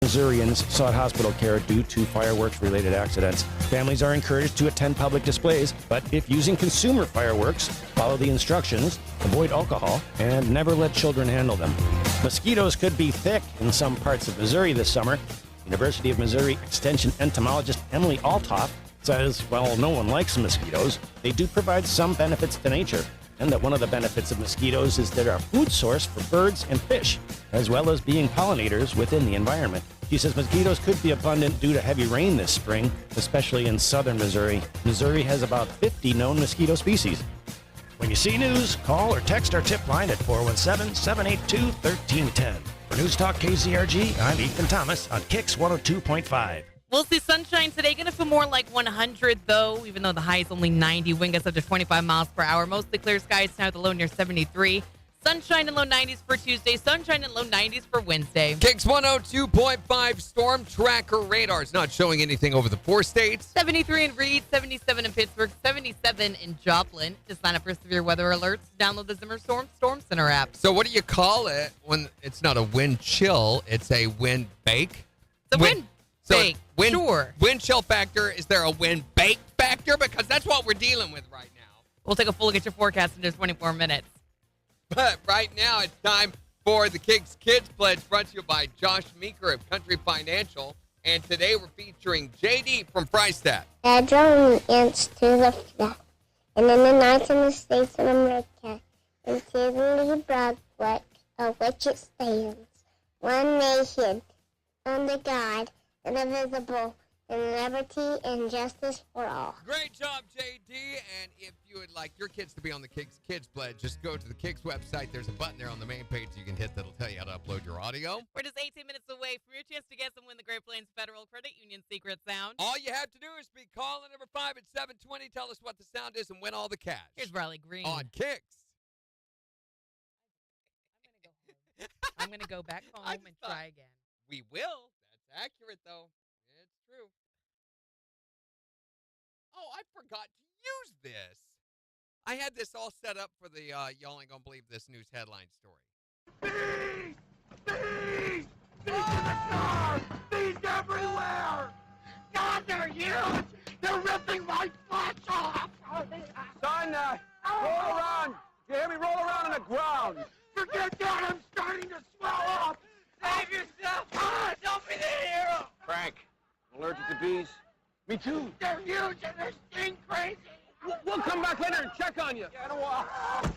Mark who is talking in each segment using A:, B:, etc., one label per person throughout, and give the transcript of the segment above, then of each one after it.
A: Missourians sought hospital care due to fireworks-related accidents. Families are encouraged to attend public displays, but if using consumer fireworks, follow the instructions, avoid alcohol, and never let children handle them. Mosquitoes could be thick in some parts of Missouri this summer. University of Missouri Extension entomologist Emily Altoff says, while no one likes mosquitoes, they do provide some benefits to nature, and that one of the benefits of mosquitoes is they're a food source for birds and fish, as well as being pollinators within the environment. She says mosquitoes could be abundant due to heavy rain this spring, especially in southern Missouri. Missouri has about 50 known mosquito species. When you see news, call or text our tip line at 417-782-1310. For News Talk KZRG, I'm Ethan Thomas on KIX 102.5.
B: We'll see sunshine today. Going to feel more like 100, though, even though the high is only 90. Wind gusts up to 25 miles per hour. Mostly clear skies tonight with a low near 73. Sunshine and low 90s for Tuesday. Sunshine and low 90s for Wednesday.
C: KIX 102.5 storm tracker radar is not showing anything over the 4 states.
B: 73 in Reed, 77 in Pittsburgh, 77 in Joplin. To sign up for severe weather alerts, download the Zimmer Storm Center app.
C: So what do you call it when it's not a wind chill, it's a wind bake?
B: The wind bake,
C: wind,
B: sure.
C: Wind chill factor, is there a wind bake factor? Because that's what we're dealing with right now.
B: We'll take a full look at your forecast in just 24 minutes.
C: But right now it's time for the KIX Kids Pledge, brought to you by Josh Meeker of Country Financial. And today we're featuring JD from Freistadt.
D: I drove ants to the flag, and in the nights in the States of America, and Sidney Broadway, of which it stands, one nation, under God, indivisible, and liberty and justice for all.
C: Great job, JD. And if you would like your kids to be on the KIX Kids Pledge, just go to the KIX website. There's a button there on the main page you can hit that'll tell you how to upload your audio.
B: We're just 18 minutes away from your chance to guess and win the Great Plains Federal Credit Union Secret Sound.
C: All you have to do is be calling number 5 at 720. Tell us what the sound is and win all the cash.
B: Here's Riley Green.
C: On KIX.
B: I'm going to go back home and try again.
C: We will. That's accurate, though. It's true. Oh, I forgot to use this. I had this all set up for the y'all ain't gonna believe this news headline story.
E: Bees! Bees! Bees in the car! Bees everywhere! God, they're huge! They're ripping my flesh off!
F: Son, roll around. You hear me? Roll around on the ground.
E: Forget that! I'm starting to swell up! Save yourself! Don't be the hero!
F: Frank, allergic to bees? Me too.
E: They're huge and they sting crazy!
F: We'll come back later and check on you.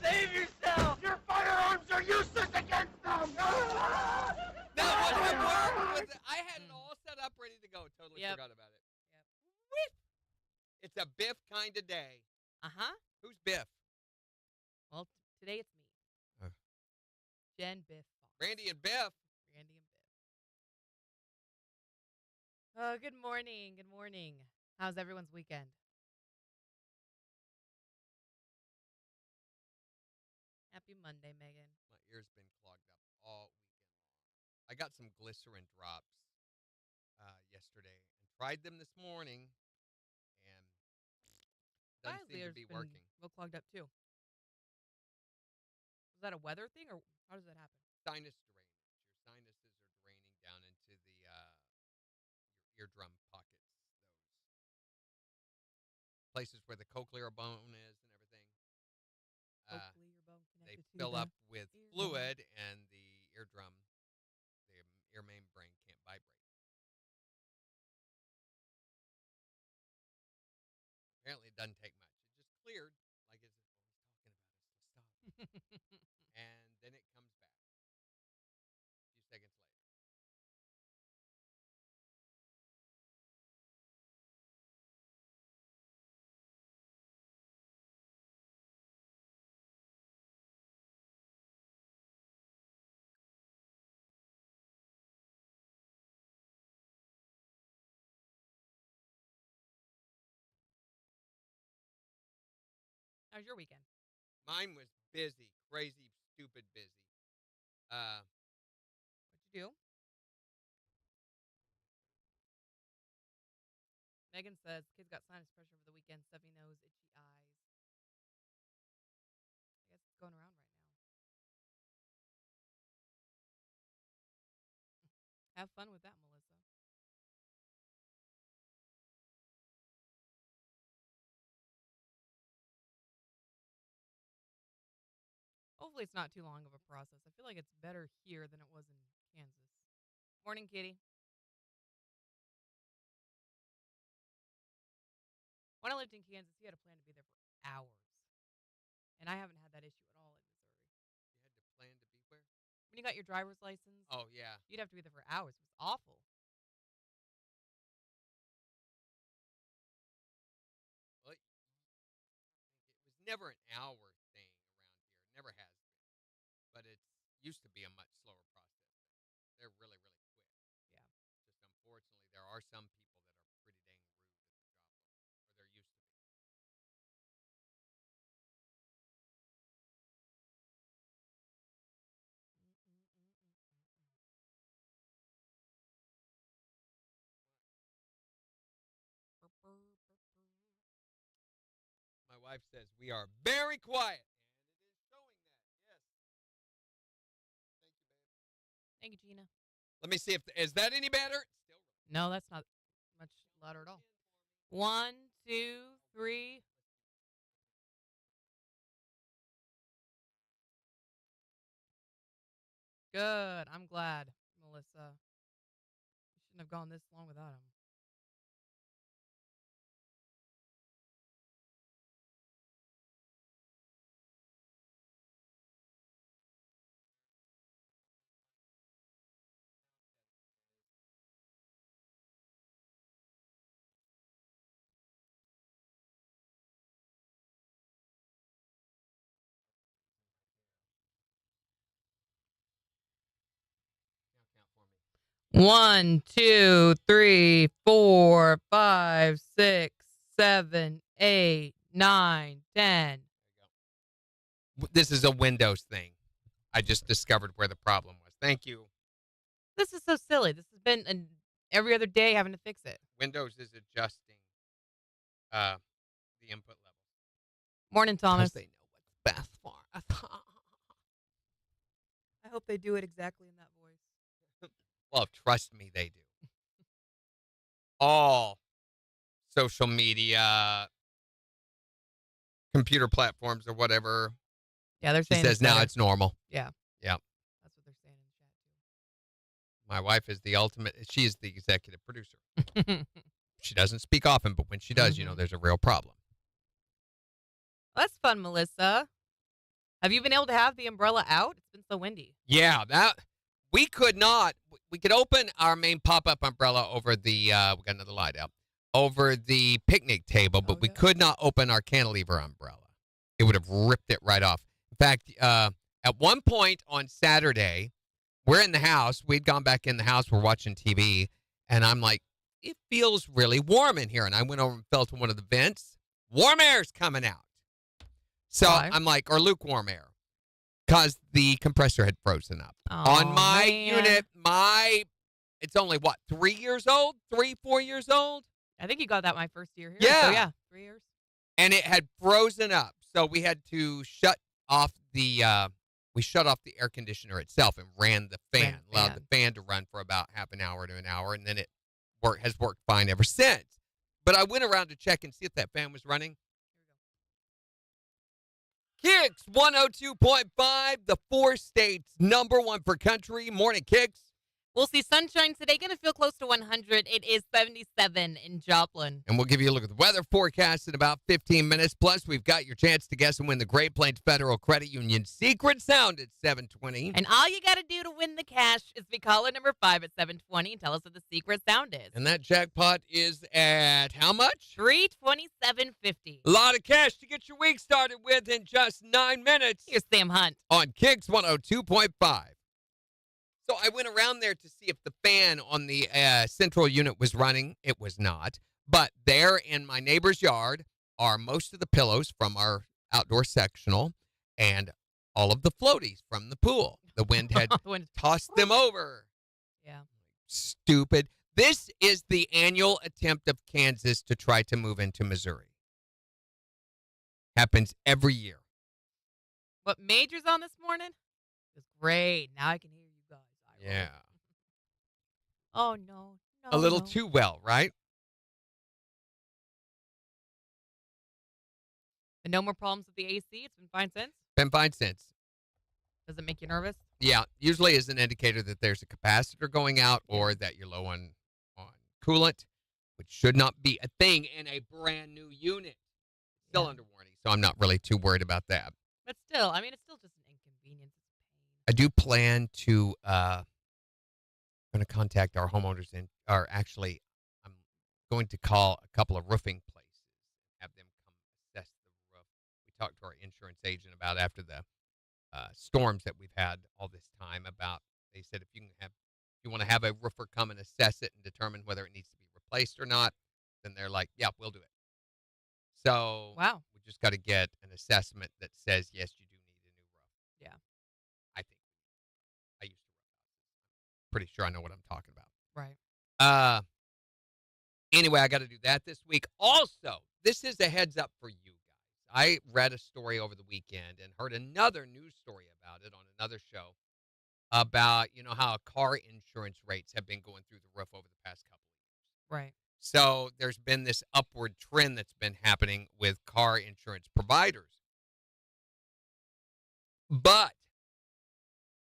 E: Save yourself! Your firearms are useless against them!
C: Now, what happened with it? I had it all set up, ready to go. Totally forgot about it.
B: Yep.
C: Whip. It's a Biff kind of day.
B: Uh-huh.
C: Who's Biff?
B: Well, today it's me. Jen Biff.
C: Randy and Biff.
B: Randy and Biff. Oh, good morning. Good morning. How's everyone's weekend? Happy Monday, Megan.
C: My ear's been clogged up all weekend long. I got some glycerin drops yesterday and tried them this morning, and doesn't seem to be working.
B: Real clogged up too. Is that a weather thing, or how does that happen?
C: Sinus drainage. Your sinuses are draining down into the your eardrum pockets. Those places where the cochlear bone is and everything. They fill up with fluid, and the eardrum, the ear membrane can't vibrate. Apparently, it doesn't take much. It just cleared, like as if what he's talking about is to stop. And then it comes back a few seconds later.
B: How's your weekend?
C: Mine was busy, crazy, stupid busy.
B: What'd you do? Megan says kids got sinus pressure over the weekend, stuffy nose, itchy eyes. I guess it's going around right now. Have fun with that, Melissa. Hopefully it's not too long of a process. I feel like it's better here than it was in Kansas. Morning, Kitty. When I lived in Kansas, you had a plan to be there for hours. And I haven't had that issue at all in Missouri.
C: You had to plan to be where?
B: When you got your driver's license,
C: Oh, yeah.
B: you'd have to be there for hours. It was awful.
C: Well, it was never an hour thing around here. It never has been. But it used to be a much slower process. They're really, really quick.
B: Yeah.
C: Just unfortunately, there are some people that are pretty dang rude at the job, or there used to be. My wife says we are very quiet, and it is showing that. Yes. Thank you, babe.
B: Thank you, Gina.
C: Let me see if is that any better? Still.
B: No, that's not much louder at all. 1, 2, 3. Good. I'm glad, Melissa. You shouldn't have gone this long without him.
C: Now count for me.
B: 1, 2, 3, 4, 5, 6, 7, 8, 9, 10.
C: There you go. This is a Windows thing. I just discovered where the problem was. Thank you.
B: This is so silly. This has been every other day having to fix it.
C: Windows is adjusting the input levels.
B: Morning, Thomas.
C: Because they know what's best for us.
B: I hope they do it exactly in that voice.
C: Well, trust me, they do. All social media, computer platforms, or whatever.
B: Yeah, they're
C: She
B: saying
C: says now it's normal.
B: Yeah.
C: Yeah.
B: That's what they're saying in the chat, too.
C: My wife is the ultimate. She is the executive producer. She doesn't speak often, but when she does, you know there's a real problem.
B: That's fun, Melissa. Have you been able to have the umbrella out? It's been so windy.
C: Yeah, that we could not. We could open our main pop-up umbrella over the. We got another light out over the picnic table, but we could not open our cantilever umbrella. It would have ripped it right off. In fact, at one point on Saturday, we're in the house. We'd gone back in the house. We're watching TV, and I'm like, it feels really warm in here. And I went over and felt one of the vents. Warm air's coming out. So I'm like, or lukewarm air, because the compressor had frozen up. On my unit, it's only, 3 years old? 3, 4 years old?
B: I think you got that my first year here.
C: Yeah.
B: So, yeah, 3 years.
C: And it had frozen up. So we had to shut off the air conditioner itself and ran the fan. Allowed the fan to run for about half an hour to an hour, and then it has worked fine ever since. But I went around to check and see if that fan was running. KIX 102.5, the 4 states #1 for country. Morning, KIX.
B: We'll see sunshine today. Going to feel close to 100. It is 77 in Joplin.
C: And we'll give you a look at the weather forecast in about 15 minutes. Plus, we've got your chance to guess and win the Great Plains Federal Credit Union Secret Sound at 7:20.
B: And all you got to do to win the cash is be caller number 5 at 7:20 and tell us what the secret sound is.
C: And that jackpot is at how much?
B: $327.50.
C: A lot of cash to get your week started with in just 9 minutes.
B: Here's Sam Hunt
C: on KIX 102.5. So I went around there to see if the fan on the central unit was running. It was not. But there in my neighbor's yard are most of the pillows from our outdoor sectional and all of the floaties from the pool. The wind had tossed them over.
B: Yeah.
C: Stupid. This is the annual attempt of Kansas to try to move into Missouri. Happens every year.
B: What Major's on this morning? It's great. Now I can hear you guys.
C: Yeah.
B: Oh, no.
C: A little too well, right?
B: And no more problems with the AC? It's been fine since?
C: Been fine since.
B: Does it make you nervous?
C: Yeah, usually is an indicator that there's a capacitor going out or that you're low on coolant, which should not be a thing in a brand new unit. Still under warranty, so I'm not really too worried about that.
B: But still, I mean, it's still just an inconvenience.
C: I do plan to going to contact our homeowners or actually I'm going to call a couple of roofing places, have them come assess the roof. We talked to our insurance agent about after the storms that we've had all this time about, they said if you want to have a roofer come and assess it and determine whether it needs to be replaced or not, then they're like, yeah, we'll do it. So
B: Wow.
C: we just got to get an assessment that says, yes, you do need a new roof.
B: Yeah.
C: I think I used to roof houses. Pretty sure I know what I'm talking about.
B: Right.
C: Anyway, I got to do that this week. Also, this is a heads up for you guys. I read a story over the weekend and heard another news story about it on another show about, how car insurance rates have been going through the roof over the past couple of years.
B: Right.
C: So there's been this upward trend that's been happening with car insurance providers. But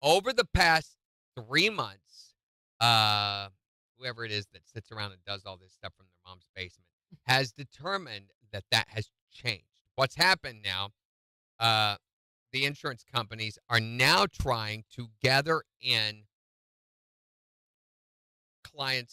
C: over the past 3 months, whoever it is that sits around and does all this stuff from their mom's basement has determined that has changed. What's happened now, the insurance companies are now trying to gather in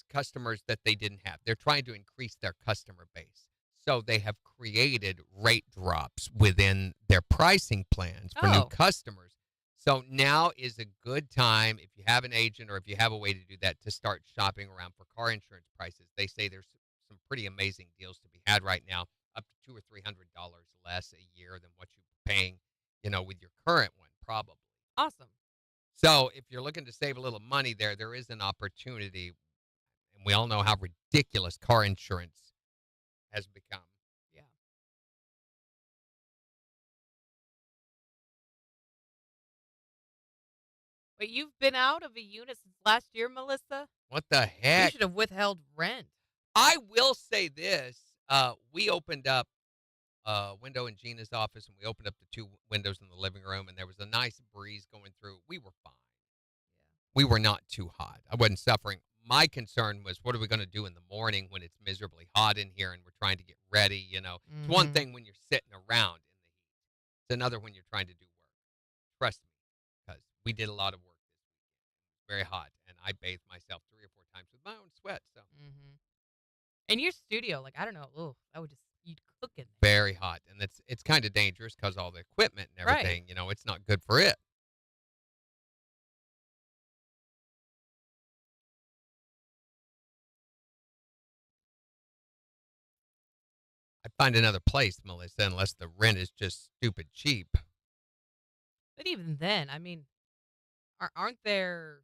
C: customers that they didn't have. They're trying to increase their customer base. So they have created rate drops within their pricing plans for new customers. So now is a good time, if you have an agent or if you have a way to do that, to start shopping around for car insurance prices. They say there's some pretty amazing deals to be had right now, up to $200 or $300 less a year than what you're paying, with your current one, probably.
B: Awesome.
C: So if you're looking to save a little money there is an opportunity. And we all know how ridiculous car insurance has become.
B: Yeah. But you've been out of a unit since last year, Melissa?
C: What the
B: You
C: heck?
B: should have withheld rent.
C: I will say this. We opened up a window in Gina's office, and we opened up the 2 windows in the living room, and there was a nice breeze going through. We were fine.
B: Yeah.
C: We were not too hot. I wasn't suffering. My concern was, what are we going to do in the morning when it's miserably hot in here and we're trying to get ready? It's one thing when you're sitting around in the heat. It's another when you're trying to do work. Trust me, because we did a lot of work this weekend. Very hot, and I bathed myself 3 or 4 times with my own sweat. So
B: And your studio, I don't know, that would just, you'd cook in there.
C: very hot, and it's kind of dangerous because all the equipment and everything.
B: Right.
C: It's not good for it. I'd find another place, Melissa, unless the rent is just stupid cheap.
B: But even then, I mean, aren't there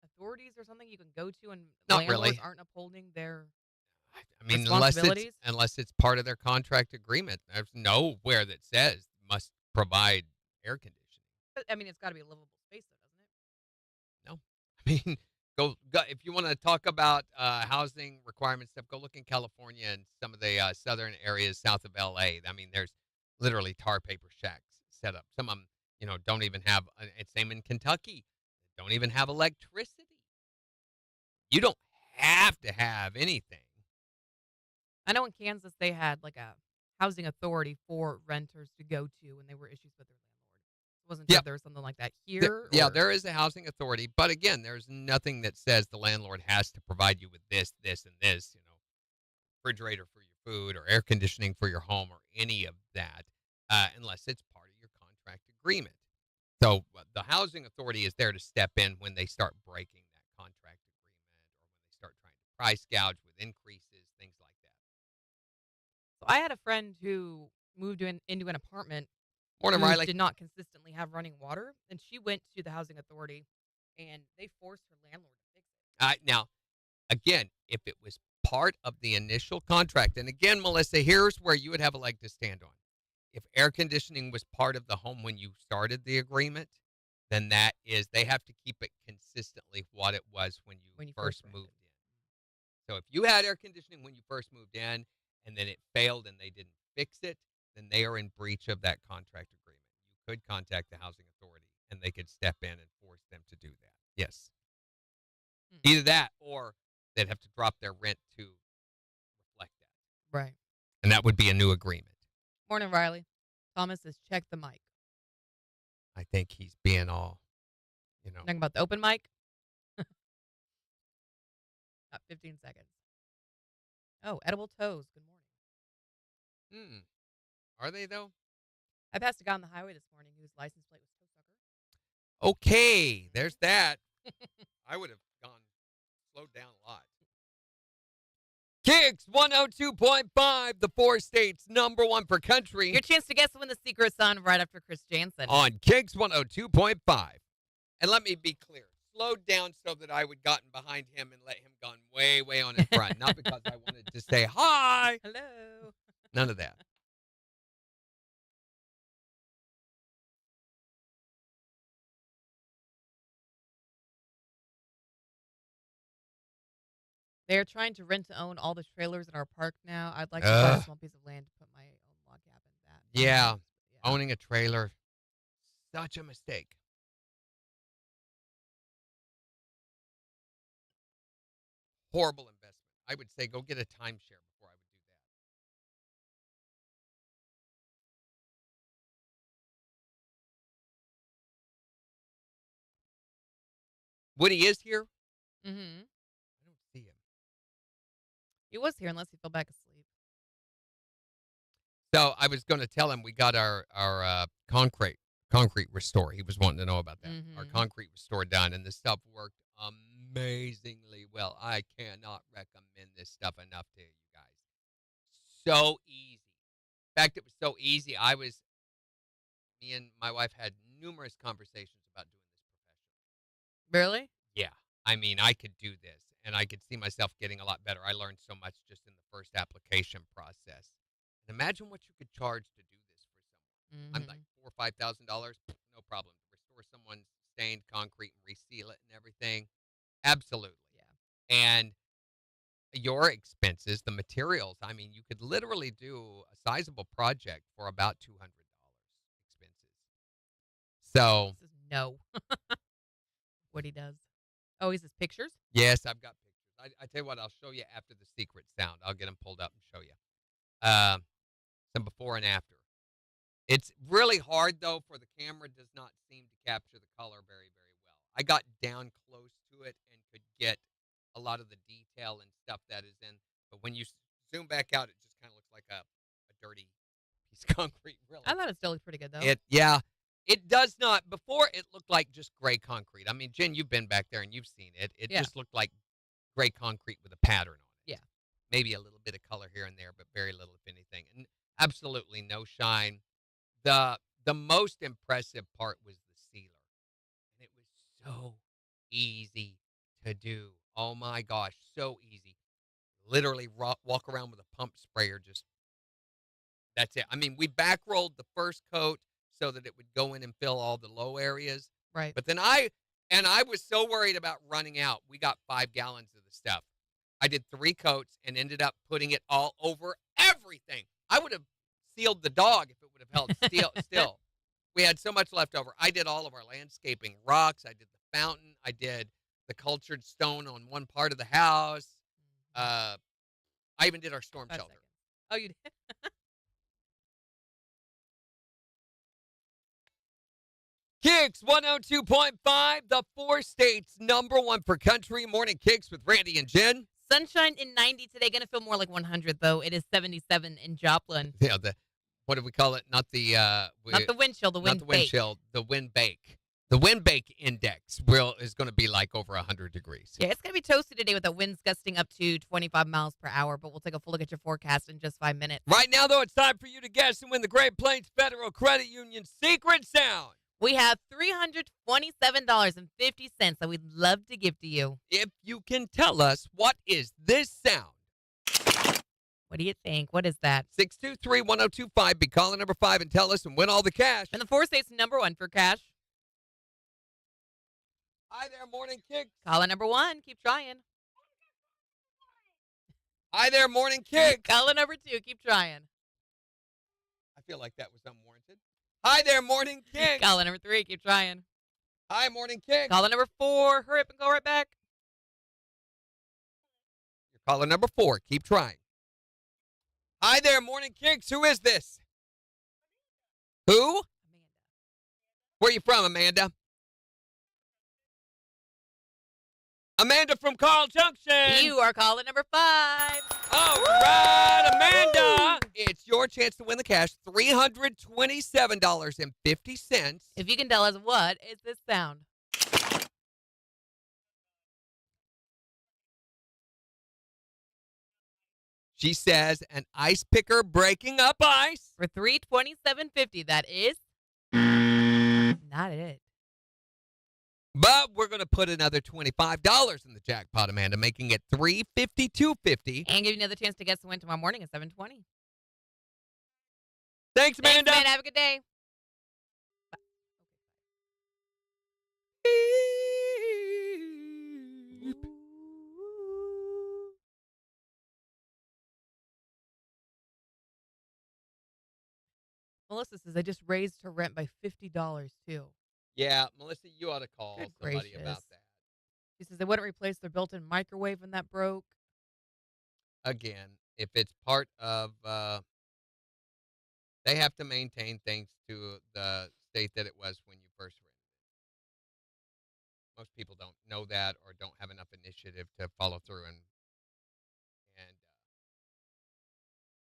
B: authorities or something you can go to and
C: Not
B: landlords
C: really.
B: aren't upholding their
C: I mean,
B: responsibilities?
C: unless it's part of their contract agreement. There's nowhere that says must provide air conditioning.
B: But, I mean, it's got to be a livable space, though, doesn't it?
C: No, I mean, go if you want to talk about housing requirements stuff. Go look in California and some of the southern areas south of LA. I mean, there's literally tar paper shacks set up. Some of them, don't even have. It's same in Kentucky. Don't even have electricity. You don't have to have anything.
B: I know in Kansas they had a housing authority for renters to go to when there were issues with their landlord. Wasn't sure if there was something like that here.
C: There is a housing authority, but again, there's nothing that says the landlord has to provide you with this, this, and this. Refrigerator for your food or air conditioning for your home or any of that, unless it's part of your contract agreement. So the housing authority is there to step in when they start breaking that contract agreement or when they start trying to price gouge with increases, things like that.
B: So I had a friend who moved into an apartment
C: Morning,
B: who
C: Riley.
B: did not consistently have running water, and she went to the housing authority, and they forced her landlord to fix it.
C: Now, again, if it was part of the initial contract, and again, Melissa, here's where you would have a leg to stand on. If air conditioning was part of the home when you started the agreement, then they have to keep it consistently what it was when you first moved in. So if you had air conditioning when you first moved in and then it failed and they didn't fix it, then they are in breach of that contract agreement. You could contact the housing authority and they could step in and force them to do that. Yes. Either that or they'd have to drop their rent to reflect that.
B: Right.
C: And that would be a new agreement.
B: Morning, Riley. Thomas says, check the mic.
C: I think he's being all,
B: Talking about the open mic? Got 15 seconds. Oh, edible toes. Good morning.
C: Are they, though?
B: I passed a guy on the highway this morning whose license plate was toe sucker.
C: Okay, there's that. I would have slowed down a lot. KIX 102.5, the 4 states #1 for country.
B: Your chance to guess to win the secret song right after Chris Jansen.
C: On KIX 102.5. And let me be clear. Slowed down so that I would gotten behind him and let him gone way, way on in front. Not because I wanted to say hi.
B: Hello.
C: None of that.
B: They're trying to rent to own all the trailers in our park now. I'd like to buy a small piece of land to put my own log cabin in that.
C: Yeah. Owning a trailer, such a mistake. Horrible investment. I would say go get a timeshare before I would do that. Woody is here?
B: Mm-hmm.
C: I don't see him.
B: He was here unless he fell back asleep.
C: So I was going to tell him we got our concrete restore. He was wanting to know about that. Our concrete restore done, and the stuff worked amazingly well. I cannot recommend this stuff enough to you guys. So easy. In fact, it was so easy. Me and my wife had numerous conversations about doing this professionally.
B: Really?
C: Yeah. I mean, I could do this, and I could see myself getting a lot better. I learned so much just in the first application process. And imagine what you could charge to do this for someone. I'm like $4,000 or $5,000, no problem. Restore someone's stained concrete and reseal it and everything. Absolutely. Yeah. And your expenses, the materials, I mean, you could literally do a sizable project for about $200 expenses. So.
B: This is no. What he does. Oh, he says pictures?
C: Yes, I've got pictures. I tell you what, I'll show you after the secret sound. I'll get them pulled up and show you. Some before and after. It's really hard, though, for the camera does not seem to capture the color very, very well. I got down close to it and could get a lot of the detail and stuff that is in. But when you zoom back out, it just kind of looks like a dirty piece of concrete, really.
B: I thought it still looked pretty good, though.
C: It does not. Before, it looked like just gray concrete. I mean, Jen, you've been back there and you've seen it. It just looked like gray concrete with a pattern on it.
B: Yeah.
C: Maybe a little bit of color here and there, but very little, if anything. And absolutely no shine. The most impressive part was the sealer. And it was so easy to do. Oh, my gosh, so easy. Literally walk around with a pump sprayer, that's it. I mean, we back rolled the first coat so that it would go in and fill all the low areas.
B: Right.
C: But then I was so worried about running out. We got 5 gallons of the stuff. I did 3 coats and ended up putting it all over everything. I would have sealed the dog if it would have held still. We had so much left over. I did all of our landscaping rocks. I did the fountain. I did the cultured stone on one part of the house. I even did our storm
B: 5
C: shelter.
B: seconds. Oh, you did?
C: KIX 102.5, the 4 states #1 for country. Morning KIX with Randy and Jen.
B: Sunshine in 90 today. Going to feel more like 100, though. It is 77 in Joplin.
C: Yeah, what do we call it? Not the
B: not the wind chill, the wind
C: not the wind
B: bake.
C: chill, the wind bake. The wind bake index is going to be like over 100 degrees.
B: Yeah, it's going to be toasty today with the winds gusting up to 25 miles per hour, but we'll take a full look at your forecast in just 5 minutes.
C: Right now, though, it's time for you to guess and win the Great Plains Federal Credit Union Secret Sound.
B: We have $327.50 that we'd love to give to you.
C: If you can tell us, what is this sound?
B: What do you think? What is that?
C: 623-1025. Be caller number 5 and tell us and win all the cash.
B: And the 4 states #1 for cash.
C: Hi there, Morning KIX.
B: Caller number 1. Keep trying.
C: Hi there, Morning KIX.
B: Caller number 2. Keep trying.
C: I feel like that was unwarranted. Hi there, Morning KIX.
B: Caller number 3. Keep trying.
C: Hi, Morning KIX.
B: Caller number 4. Hurry up and go right back.
C: You're caller number 4. Keep trying. Hi there, Morning KIX. Who is this? Who?
B: Amanda.
C: Where you from, Amanda? Amanda from Carl Junction.
B: You are caller number 5.
C: All right, Amanda. It's your chance to win the cash, $327.50.
B: If you can tell us what is this sound.
C: She says an ice picker breaking up ice.
B: For $327.50, that is not it.
C: But we're going to put another $25 in the jackpot, Amanda, making it $352.50.
B: And give you another chance to guess the win tomorrow morning at 7:20.
C: Thanks, Amanda.
B: Thanks, man. Have a good day. Melissa says I just raised her rent by $50 too.
C: Yeah, Melissa, you ought to call
B: Good
C: somebody
B: gracious.
C: about that.
B: She says they wouldn't replace their built-in microwave when that broke.
C: Again, if it's part of, they have to maintain things to the state that it was when you first rented it. Most people don't know that or don't have enough initiative to follow through and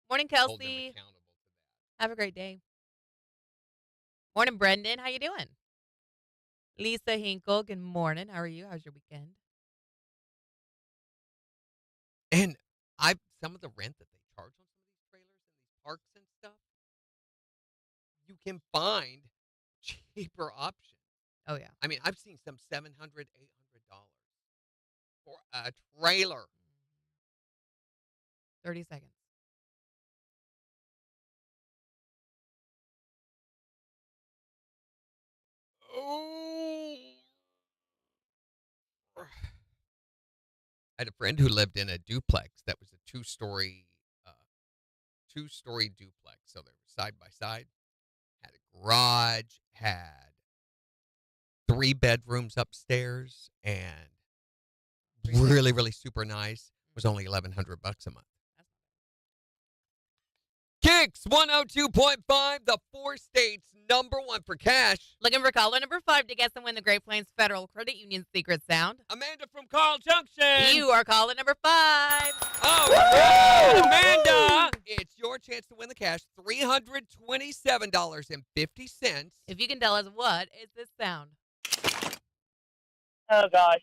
B: Morning,
C: hold them
B: Kelsey.
C: accountable to that.
B: Have a great day. Morning, Brendan. How you doing? Lisa Hinkle. Good morning. How are you? How's your weekend?
C: And some of the rent that they charge on some of these trailers and these parks and stuff, you can find cheaper options.
B: Oh yeah.
C: I mean, I've seen some $700, $800 for a trailer.
B: 30 seconds.
C: Oh. I had a friend who lived in a duplex that was a two-story duplex. So they were side by side. Had a garage, had 3 bedrooms upstairs, and really, really super nice. Was only $1,100 a month. KIX 102.5, the 4 states #1 for cash.
B: Looking for caller number 5 to guess and win the Great Plains Federal Credit Union secret sound.
C: Amanda from Carl Junction.
B: You are caller number 5.
C: All right, Amanda. It's your chance to win the cash, $327.50.
B: If you can tell us what is this sound.
G: Oh gosh.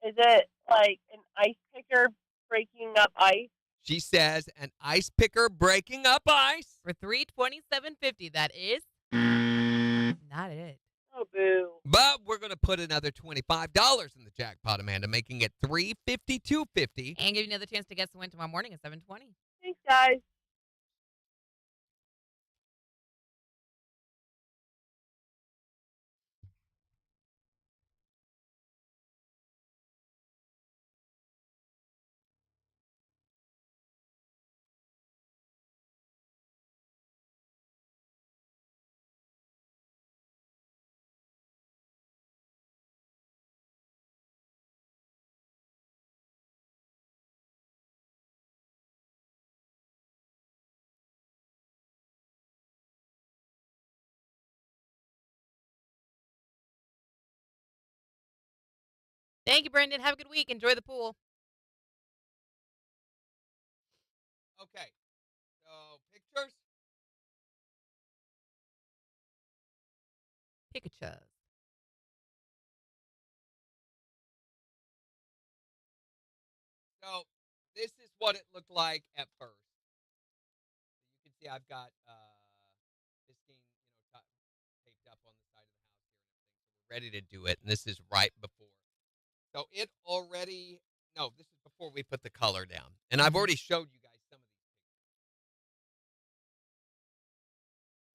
G: Is it like an ice picker breaking up ice?
C: She says an ice picker breaking up ice.
B: For $327.50, that is not it.
G: Oh boo.
C: But we're going to put another $25 in the jackpot, Amanda, making it $352.50.
B: And give you another chance to guess the win tomorrow morning at 7:20.
G: Thanks, guys.
B: Thank you, Brendan. Have a good week. Enjoy the pool.
C: Okay, so pictures.
B: Pikachu.
C: So this is what it looked like at first. You can see I've got this thing, taped up on the side of the house here and everything. So we're ready to do it, and this is right before. So it already, no, this is before we put the color down. And I've already showed you guys some of these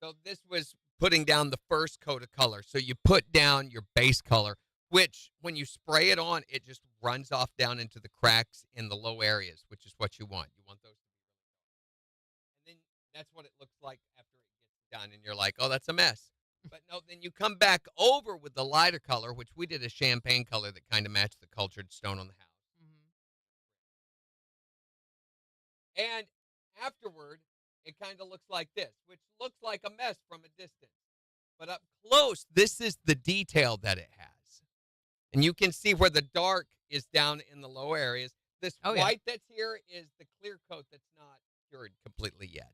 C: pictures. So this was putting down the first coat of color. So you put down your base color, which when you spray it on, it just runs off down into the cracks in the low areas, which is what you want. You want those to be really dark. And then that's what it looks like after it gets done. And you're like, oh, that's a mess. But no, then you come back over with the lighter color, which we did a champagne color that kind of matched the cultured stone on the house. And afterward, it kind of looks like this, which looks like a mess from a distance. But up close, this is the detail that it has. And you can see where the dark is down in the low areas. This white that's here is the clear coat that's not cured completely yet.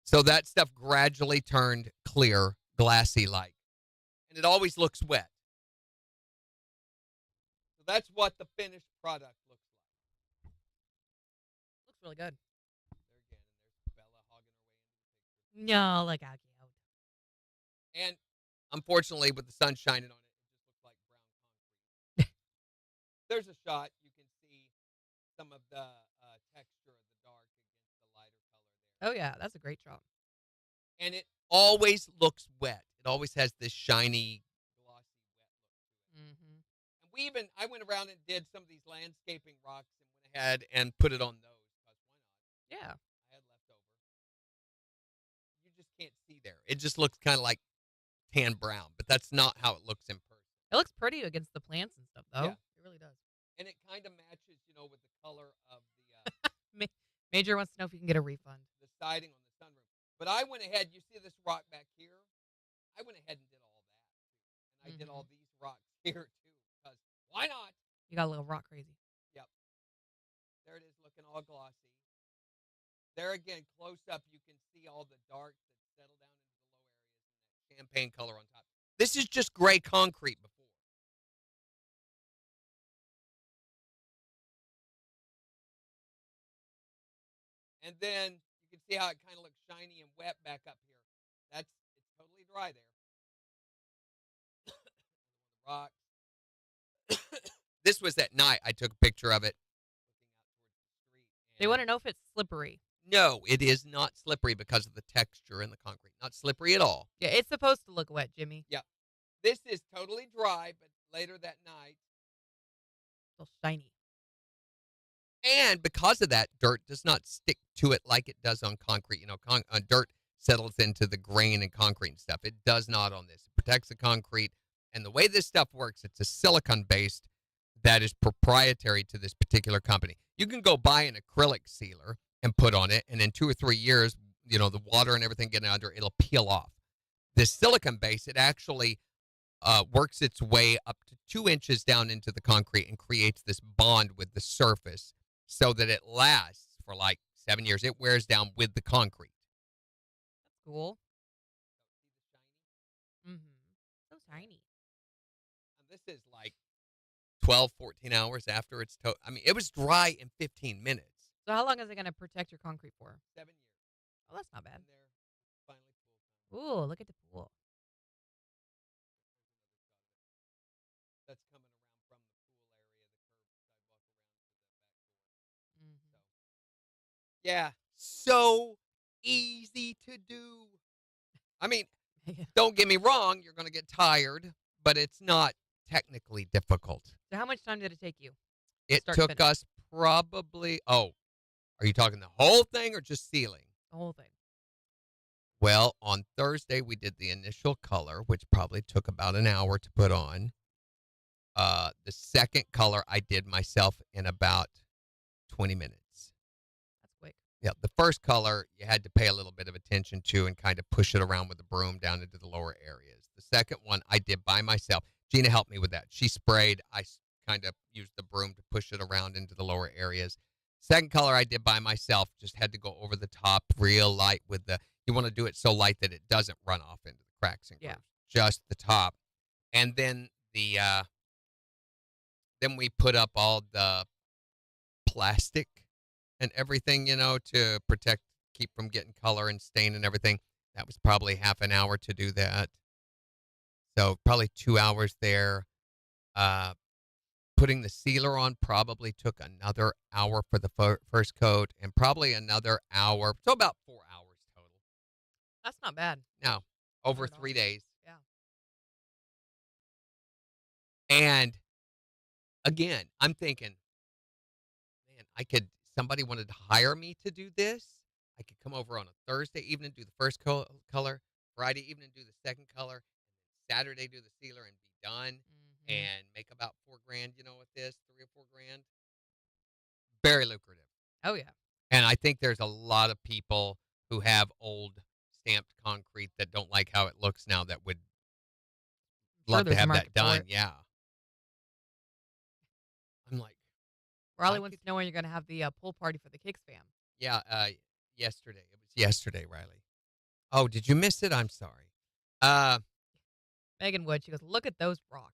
C: So that stuff gradually turned clear, glassy-like. And it always looks wet. So that's what the finished product looks like.
B: Looks really good.
C: There again, and there's Bella hogging her way into the picture.
B: No, like how cute.
C: And unfortunately, with the sun shining on it, it just looks like brown concrete. There's a shot. You can see some of the texture of the dark against the lighter color there.
B: Oh, yeah. That's a great shot.
C: And it always looks wet. It always has this shiny, glossy, wet look to it.
B: Mm-hmm.
C: And I went around and did some of these landscaping rocks and went ahead and put it on those. Because why not?
B: Yeah.
C: I had leftover. You just can't see there. It just looks kind of like tan brown, but that's not how it looks in person.
B: It looks pretty against the plants and stuff, though.
C: Yeah.
B: It really does.
C: And it kind of matches, with the color of the
B: Major wants to know if you can get a refund.
C: the siding on the sunroom. But I went ahead. You see this rock back here? I went ahead and did all that too, and I did all these rocks here too. Because why not?
B: You got a little rock crazy.
C: Yep. There it is, looking all glossy. There again, close up, you can see all the darks that settle down into the low areas and that champagne color on top. This is just gray concrete before. And then you can see how it kind of looks shiny and wet back up here. It's totally dry there. Rocks. This was at night. I took a picture of it looking out towards the street.
B: They want to know if it's slippery.
C: No, it is not slippery because of the texture in the concrete. Not slippery at all.
B: Yeah, it's supposed to look wet, Jimmy.
C: Yeah. This is totally dry, but later that night.
B: Still shiny.
C: And because of that, dirt does not stick to it like it does on concrete. Dirt settles into the grain and concrete and stuff. It does not on this. It protects the concrete. And the way this stuff works, it's a silicone-based that is proprietary to this particular company. You can go buy an acrylic sealer and put on it, and in 2 or 3 years, the water and everything getting under, it'll peel off. This silicone base, it actually works its way up to 2 inches down into the concrete and creates this bond with the surface so that it lasts for like 7 years. It wears down with the concrete.
B: That's cool. So shiny.
C: And this is like 12, 14 hours after it's it was dry in 15 minutes.
B: So how long is it going to protect your concrete for?
C: 7 years.
B: Oh, that's not bad.
C: And they're finally full.
B: Ooh, look at the pool.
C: That's coming around from the pool area, the curb sidewalk around to the back door. So, yeah, so easy to do. I mean, don't get me wrong, you're going to get tired, but it's not technically difficult.
B: So how much time did it take you?
C: It took us probably, are you talking the whole thing or just sealing?
B: The whole thing.
C: Well, on Thursday, we did the initial color, which probably took about an hour to put on. The second color I did myself in about 20 minutes.
B: That's quick.
C: Yeah, the first color you had to pay a little bit of attention to and kind of push it around with the broom down into the lower areas. The second one I did by myself. Gina helped me with that. She sprayed. I kind of used the broom to push it around into the lower areas. Second color I did by myself. Just had to go over the top real light with you want to do it so light that it doesn't run off into the cracks and grooves. Just the top. And then then we put up all the plastic and everything, to keep from getting color and stain and everything. That was probably half an hour to do that. So probably 2 hours there. Putting the sealer on probably took another hour for the first coat and probably another hour. So about 4 hours total.
B: That's not bad.
C: No, over 3 days.
B: Yeah.
C: And again, I'm thinking, man, somebody wanted to hire me to do this. I could come over on a Thursday evening, do the first color, Friday evening, do the second color, Saturday do the sealer and be done
B: Mhm.
C: and make about $4,000, with this, 3 or 4 grand. Very lucrative.
B: Oh, yeah.
C: And I think there's a lot of people who have old stamped concrete that don't like how it looks now that would
B: Sure,
C: love to
B: there's a
C: have
B: market
C: that
B: for
C: done.
B: it.
C: Yeah. I'm like,
B: Riley
C: I
B: wants
C: could-
B: to know when you're going to have the pool party for the KIX fam.
C: yeah, yesterday. It was yesterday, Riley. Oh, did you miss it? I'm sorry.
B: Megan Wood, she goes, look at those rocks.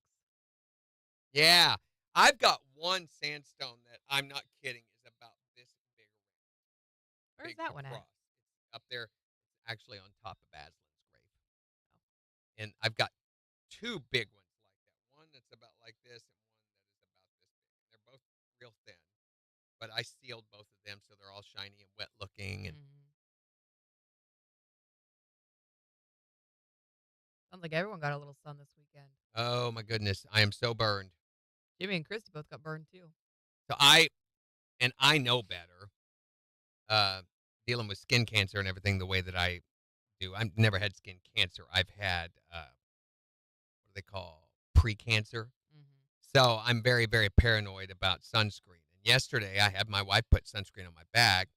C: Yeah. I've got one sandstone that I'm not kidding is about this big.
B: Where's
C: big
B: that one at?
C: across. It's up there. It's actually on top of Aslan's grave. And I've got 2 big ones like that. One that's about like this and one that is about this big. They're both real thin. But I sealed both of them so they're all shiny and wet looking. And
B: Sounds like everyone got a little sun this weekend.
C: oh my goodness, I am so burned.
B: Jimmy and Christy both got burned too.
C: So I know better. Dealing with skin cancer and everything the way that I do. I've never had skin cancer. I've had what do they call pre-cancer. So I'm very, very paranoid about sunscreen. And yesterday I had my wife put sunscreen on my back,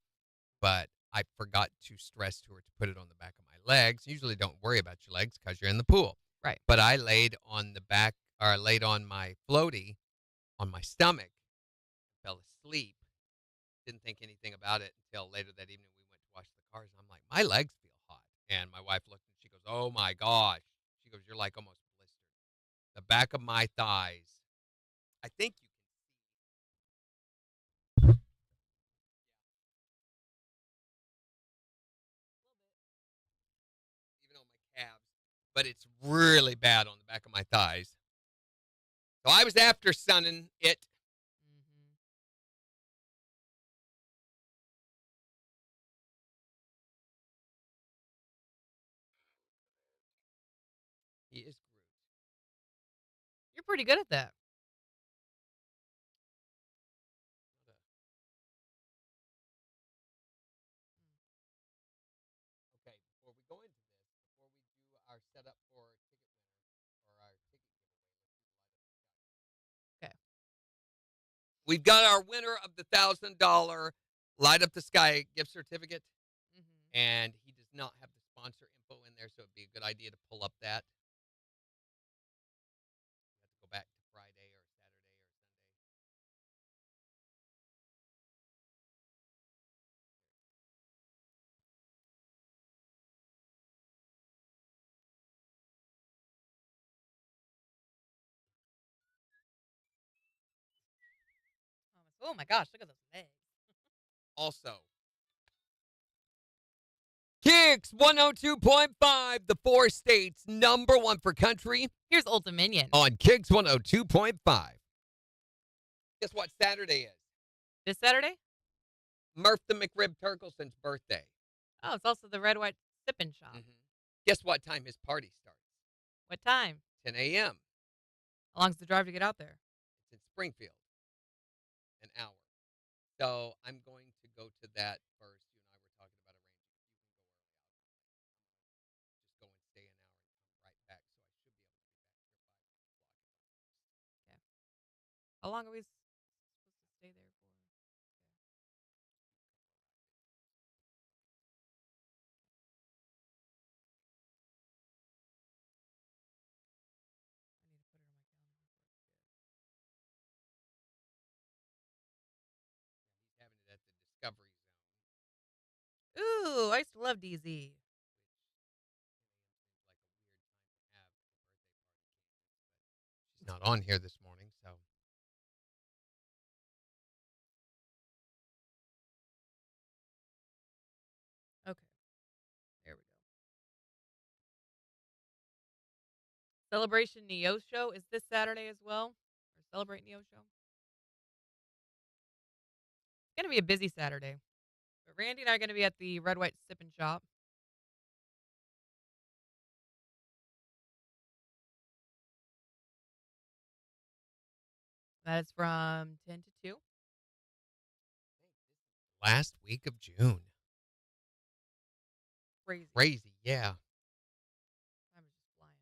C: but I forgot to stress to her to put it on the back of my legs. Usually don't worry about your legs because you're in the pool.
B: Right.
C: But I laid on the back, or I laid on my floaty on my stomach, fell asleep. Didn't think anything about it until later that evening we went to wash the cars. And I'm like, my legs feel hot. And my wife looked and she goes, oh my gosh. She goes, you're like almost blistered. The back of my thighs. I think you can even on my calves, but it's really bad on the back of my thighs. So I was after sunning it. He is Groot.
B: You're pretty good at that.
C: Okay, before we go into this, before we do our setup for ticket winner or our ticket giveaway,
B: Okay.
C: we've got our winner of the $1,000 Light Up the Sky gift certificate, and he does not have the sponsor info in there, so it'd be a good idea to pull up that. You have to go back to Friday or Saturday or Sunday.
B: Oh my gosh, look at those legs.
C: Also, KIX 102.5, the 4 states #1 for country.
B: Here's Old Dominion.
C: On KIX 102.5. Guess what Saturday is?
B: This Saturday?
C: Murph the McRib Turkelson's birthday.
B: Oh, it's also the Red White Sippin' Shop.
C: Guess what time his party starts?
B: What time?
C: 10 a.m.
B: How long's the drive to get out there?
C: It's in Springfield. An hour. So I'm going to go to that first. You and I were talking about arranging. You can go early. I'll just go and stay an hour and come right back. So I should be able to be back here by 5 o'clock.
B: Okay. How long are we supposed to stay there for? I need to put it on my calendar
C: He's having it at the Discovery Zone.
B: before it's good. Ooh, I used to love DZ.
C: She's not on here this morning, so.
B: Okay. There we go. Celebration Neo Show is this Saturday as well? Or Celebrate Neo Show? It's going to be a busy Saturday. But Randy and I are going to be at the Red White Sippin' Shop. That is from 10 to 2.
C: Last week of June.
B: Crazy.
C: Crazy, yeah.
B: Time is just flying.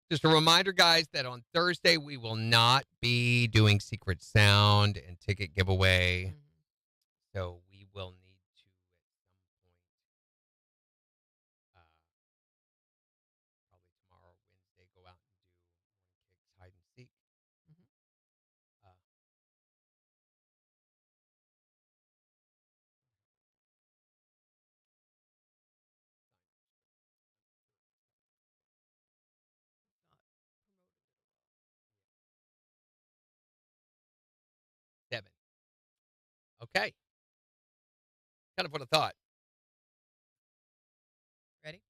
C: Just a reminder, guys, that on Thursday we will not be doing Secret Sound and ticket giveaway. So we will need to, at some point, probably tomorrow or Wednesday, go out and do Morning Kicks Hide and Seek. Uh, Devin. Okay. Kind of what I thought.
B: Ready?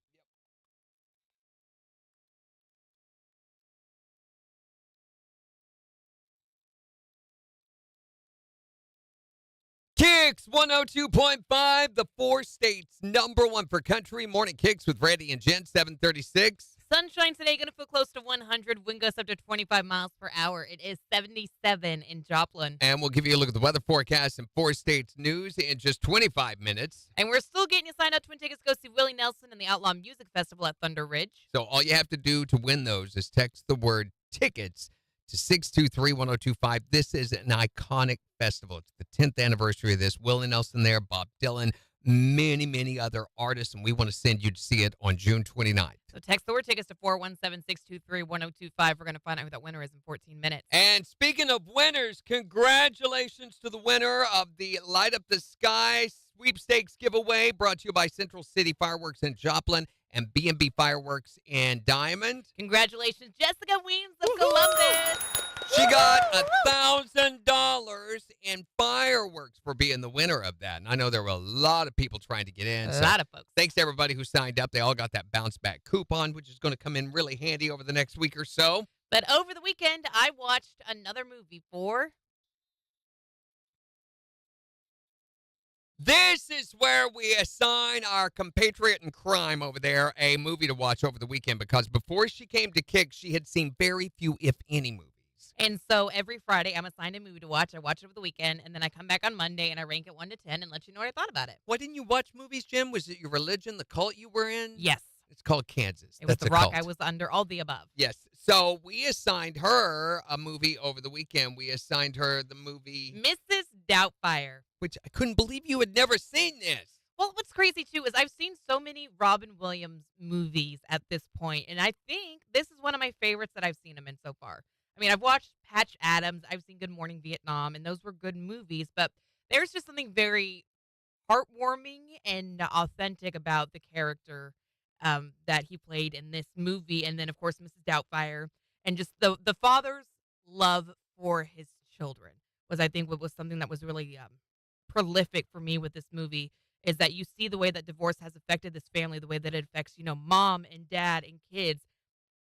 C: KIX 102.5, the 4 states #1 for country. Morning Kicks with Randy and Jen, 736.
B: Sunshine today, going to feel close to 100. Wind gusts up to 25 miles per hour. It is 77 in Joplin.
C: And we'll give you a look at the weather forecast and 4 states news in just 25 minutes.
B: And we're still getting you signed up to win tickets to go see Willie Nelson and the Outlaw Music Festival at Thunder Ridge.
C: So all you have to do to win those is text the word tickets to 623-1025. This is an iconic festival. It's the 10th anniversary of this. Willie Nelson there, Bob Dylan, many, many other artists, and we want to send you to see it on June 29th.
B: So text the word tickets to 417-623-1025. We're going to find out who that winner is in 14 minutes.
C: And speaking of winners, congratulations to the winner of the Light Up the Sky sweepstakes giveaway brought to you by Central City Fireworks in Joplin and B&B Fireworks in Diamond.
B: Congratulations, Jessica Weems of Columbus.
C: She got $1,000 in fireworks for being the winner of that. And I know there were a lot of people trying to get in.
B: A lot of folks.
C: Thanks to everybody who signed up. They all got that bounce back coupon, which is going to come in really handy over the next week or so.
B: But over the weekend, I watched another movie for...
C: This is where we assign our compatriot in crime over there a movie to watch over the weekend, because before she came to KIX, she had seen very few, if any, movies.
B: And so every Friday, I'm assigned a movie to watch. I watch it over the weekend, and then I come back on Monday, and I rank it 1 to 10 and let you know what I thought about it.
C: Why didn't you watch movies, Jim? Was it your religion, the cult you were in?
B: Yes.
C: It's called Kansas.
B: It was
C: That's
B: the
C: a
B: rock
C: cult.
B: I was under, all the above.
C: Yes. So we assigned her a movie over the weekend. We assigned her the movie,
B: Mrs. Doubtfire.
C: which I couldn't believe you had never seen this.
B: Well, what's crazy, too, is I've seen so many Robin Williams movies at this point, and I think this is one of my favorites that I've seen him in so far. I mean, I've watched Patch Adams, I've seen Good Morning Vietnam, and those were good movies, but there's just something very heartwarming and authentic about the character that he played in this movie, and then, of course, Mrs. Doubtfire, and just the father's love for his children was, I think, what was something that was really prolific for me with this movie, is that you see the way that divorce has affected this family, the way that it affects, mom and dad and kids,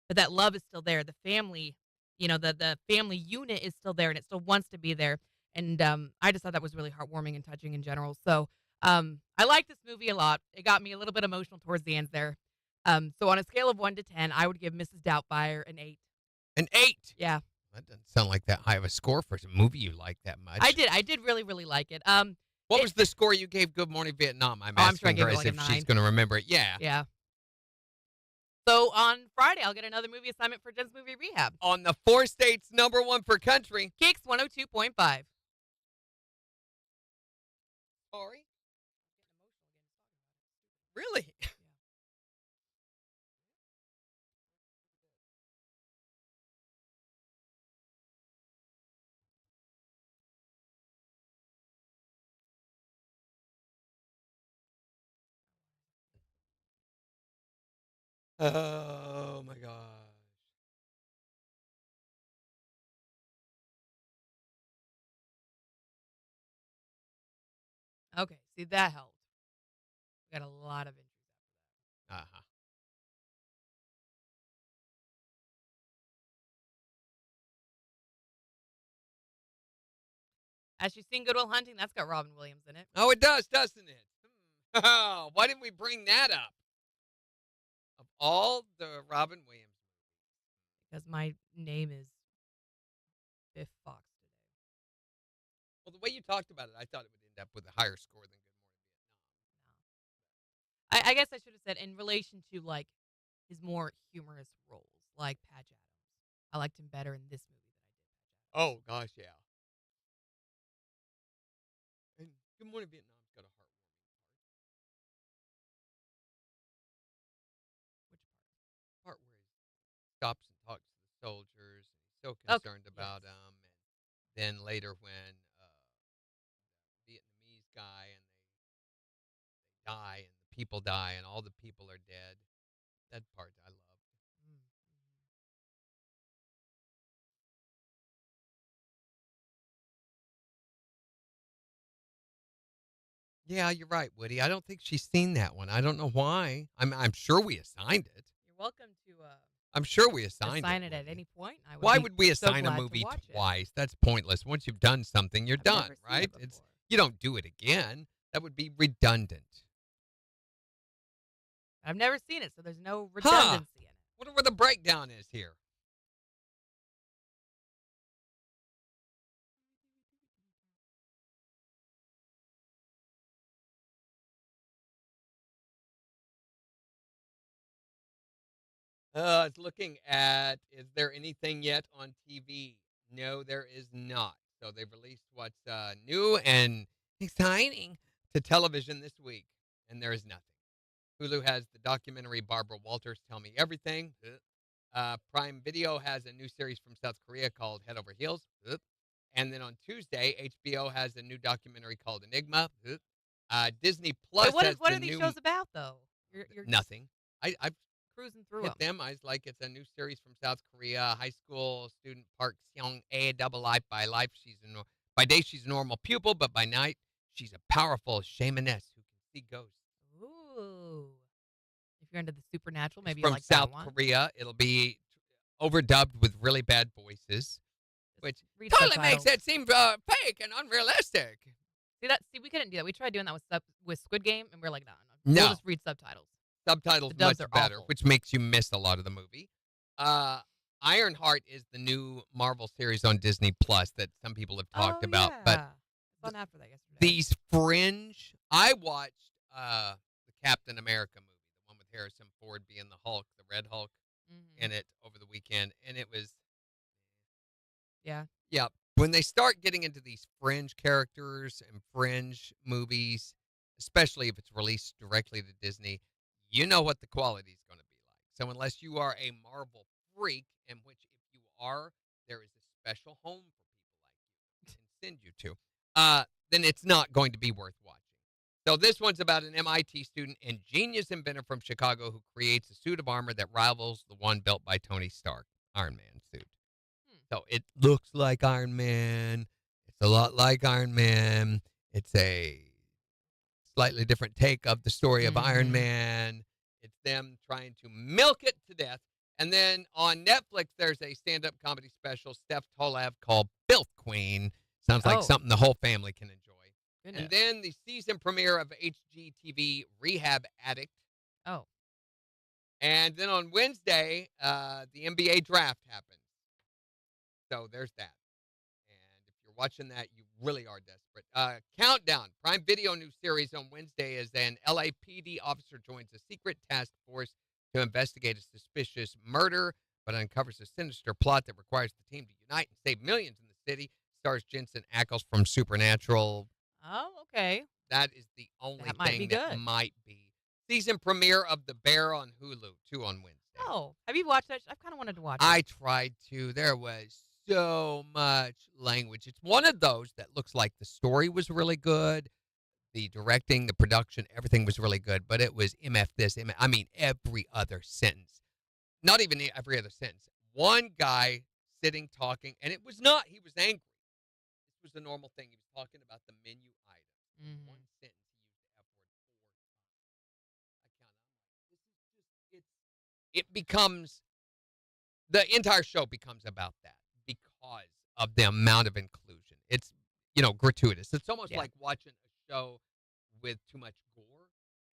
B: but that love is still there. The family, the family unit is still there, and it still wants to be there. And I just thought that was really heartwarming and touching in general. So I like this movie a lot. It got me a little bit emotional towards the end there. So on a scale of 1 to 10, I would give Mrs. Doubtfire an 8.
C: An 8?
B: Yeah.
C: That doesn't sound like that high of a score for a movie you like that much.
B: I did really, really like it.
C: What was the score you gave Good Morning Vietnam? I'm
B: I'm sure I
C: asking
B: gave
C: her
B: it
C: as
B: like a
C: if
B: 9.
C: she's going to remember it. Yeah.
B: Yeah. So on Friday, I'll get another movie assignment for Jen's Movie Rehab.
C: On the 4 states #1 for country.
B: KIX 102.5.
C: Sorry? Really? Oh, my gosh.
B: Okay, see, that helped. We got a lot of interest.
C: Uh-huh.
B: As you've seen Good Will Hunting, that's got Robin Williams in it.
C: Oh, it does, doesn't it? Oh, why didn't we bring that up? Of all the Robin Williams.
B: Because my name is Biff Fox today.
C: Well, the way you talked about it, I thought it would end up with a higher score than Good Morning Vietnam.
B: I guess I should have said in relation to, like, his more humorous roles. like Patch Adams. I liked him better in this movie than I did Patch Adams.
C: Oh gosh, yeah. And Good Morning Vietnam's got a heartwarming
B: Which part?
C: part where he stops and talks to the soldiers, and he's so
B: Okay.
C: concerned about them. And then later, when the Vietnamese guy and they die, and the people die, and all the people are dead. That part I loved.
B: Mm.
C: Yeah, you're right, Woody. I don't think she's seen that one. I don't know why. I'm sure we assigned it.
B: You're welcome to
C: I'm sure we assigned
B: assign it at
C: Woody.
B: any point.
C: Why
B: be
C: would we
B: so
C: assign a
B: glad to
C: movie
B: watch it.
C: twice? That's pointless. Once you've done something, you're
B: I've
C: done,
B: never seen
C: right?
B: it before.
C: You don't do it again. That would be redundant.
B: I've never seen it, so there's no redundancy in it.
C: Wonder where the breakdown is here. It's looking at, is there anything yet on TV? No, there is not. So they've released what's new and exciting to television this week, and there is nothing. Hulu has the documentary Barbara Walters Tell Me Everything. Prime Video has a new series from South Korea called Head Over Heels. And then on Tuesday, HBO has a new documentary called Enigma. Disney Plus
B: Wait,
C: has
B: what
C: the
B: are these
C: new
B: shows about, though? You're
C: nothing. I've
B: cruising through
C: hit
B: them.
C: them. I was like, it's a new series from South Korea. High school student Park Seong A double life by life. By day she's a normal pupil, but by night she's a powerful shamaness who can see ghosts.
B: Ooh. If you're into the supernatural, maybe
C: It's
B: you
C: from
B: like
C: South
B: that one.
C: Korea. It'll be overdubbed with really bad voices, which
B: read
C: totally makes
B: subtitles.
C: it seem fake and unrealistic.
B: See, we couldn't do that. We tried doing that with Squid Game, and we're like, no.
C: No.
B: We'll just read subtitles.
C: Subtitles
B: The dubs
C: much
B: are
C: better,
B: awful.
C: which makes you miss a lot of the movie. Ironheart is the new Marvel series on Disney Plus that some people have talked about.
B: Yeah.
C: But
B: I saw after that yesterday.
C: these fringe, I watched the Captain America movie, the one with Harrison Ford being the Hulk, the Red Hulk, in it over the weekend, and it was
B: Yeah.
C: yeah. When they start getting into these fringe characters and fringe movies, especially if it's released directly to Disney, you know what the quality is going to be like. So unless you are a Marvel freak, in which if you are, there is a special home for people like you and send you to, then it's not going to be worth watching. So this one's about an MIT student and genius inventor from Chicago who creates a suit of armor that rivals the one built by Tony Stark, Iron Man suit. So it looks like Iron Man. It's a lot like Iron Man. It's a slightly different take of the story of Iron Man. It's them trying to milk it to death. And then on Netflix, there's a stand-up comedy special, Steph Tolev, called Filth Queen. Sounds like something the whole family can enjoy.
B: Goodness.
C: And then the season premiere of HGTV Rehab Addict.
B: Oh.
C: And then on Wednesday, the NBA draft happens. So there's that. And if you're watching that, you really are desperate. Countdown, Prime Video new series on Wednesday is an LAPD officer joins a secret task force to investigate a suspicious murder, but uncovers a sinister plot that requires the team to unite and save millions in the city. Stars Jensen Ackles from Supernatural.
B: Oh, okay.
C: That is the only
B: That might be
C: thing
B: good.
C: that might be. Season premiere of The Bear on Hulu, too, on Wednesday.
B: Oh, have you watched that? I've kind of wanted to watch it.
C: I tried to. There was so much language. It's one of those that looks like the story was really good, the directing, the production, everything was really good, but it was MF this, MF, I mean, every other sentence. Not even every other sentence. One guy sitting talking, and it was not, he was angry. This was a normal thing. He was talking about the menu items. One sentence, he used the F word 4 times. I counted. This is just, it becomes, the entire show becomes about that because of the amount of inclusion. It's, gratuitous. It's almost like watching a show with too much gore.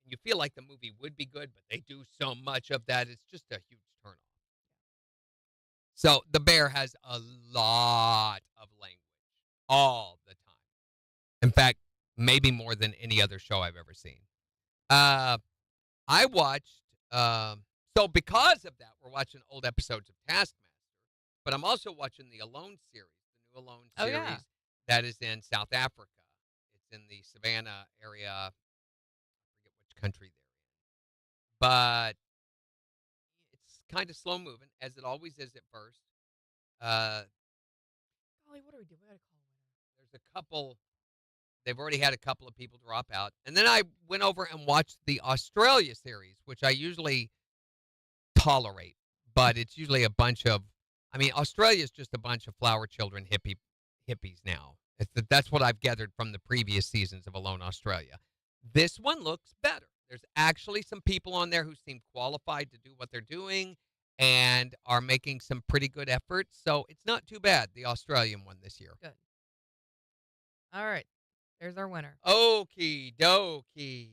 C: And you feel like the movie would be good, but they do so much of that. It's just a huge turnoff. So The Bear has a lot of language all the time. In fact, maybe more than any other show I've ever seen. I watched So because of that, we're watching old episodes of Taskmaster. But I'm also watching the Alone series, the new Alone
B: Oh,
C: series
B: yeah.
C: that is in South Africa. It's in the Savannah area. I forget which country they're in. But it's kind of slow moving, as it always is at first.
B: Golly, what do we do? We got to call winner.
C: There's a couple. They've already had a couple of people drop out. And then I went over and watched the Australia series, which I usually tolerate. But it's usually a bunch of, Australia is just a bunch of flower children hippies now. That's what I've gathered from the previous seasons of Alone Australia. This one looks better. There's actually some people on there who seem qualified to do what they're doing and are making some pretty good efforts. So it's not too bad, the Australian one this year.
B: Good. All right. There's our winner.
C: Okie dokie.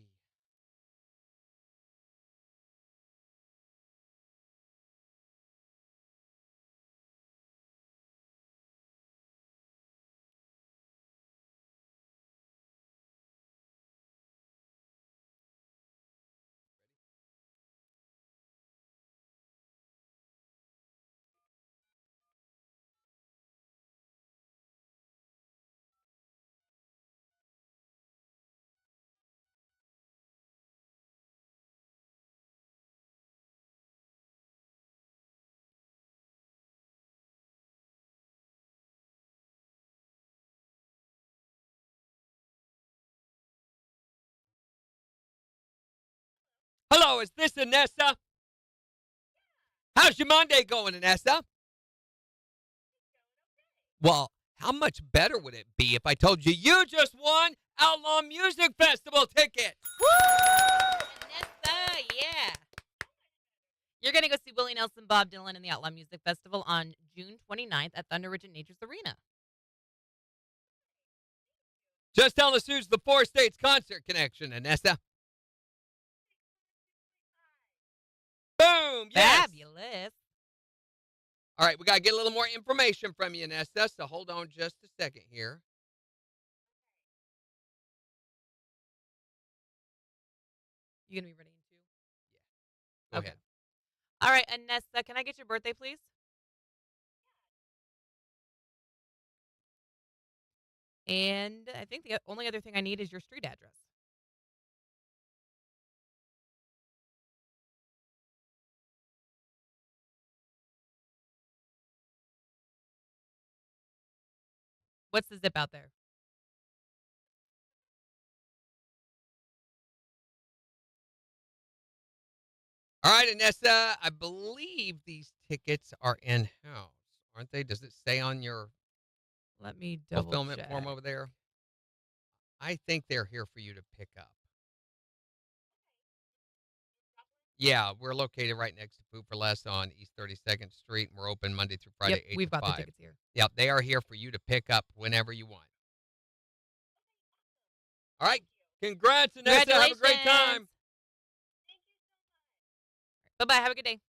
C: Hello, is this Anessa? How's your Monday going, Anessa? Well, how much better would it be if I told you you just won Outlaw Music Festival tickets?
B: Woo! Vanessa, yeah. You're going to go see Willie Nelson, Bob Dylan, and the Outlaw Music Festival on June 29th at Thunder Ridge and Nature's Arena.
C: Just tell us who's the Four States Concert Connection, Anessa. Boom! Yes.
B: Fabulous.
C: All right, we got to get a little more information from you, Nessa, so hold on just a second here.
B: You going to be ready in 2?
C: Yeah. Go ahead.
B: All right, Anessa, can I get your birthday, please? And I think the only other thing I need is your street address. What's the zip out there?
C: All right, Anessa, I believe these tickets are in-house, aren't they? Does it say on your
B: Let me double
C: fulfillment
B: check.
C: form over there? I think they're here for you to pick up. Yeah, we're located right next to Food for Less on East 32nd Street, and we're open Monday through Friday, 8
B: we've
C: to
B: got
C: 5.
B: the tickets here.
C: Yep, they are here for you to pick up whenever you want. All right, congrats, Anessa. Have a great time.
B: Bye-bye. Have a good day.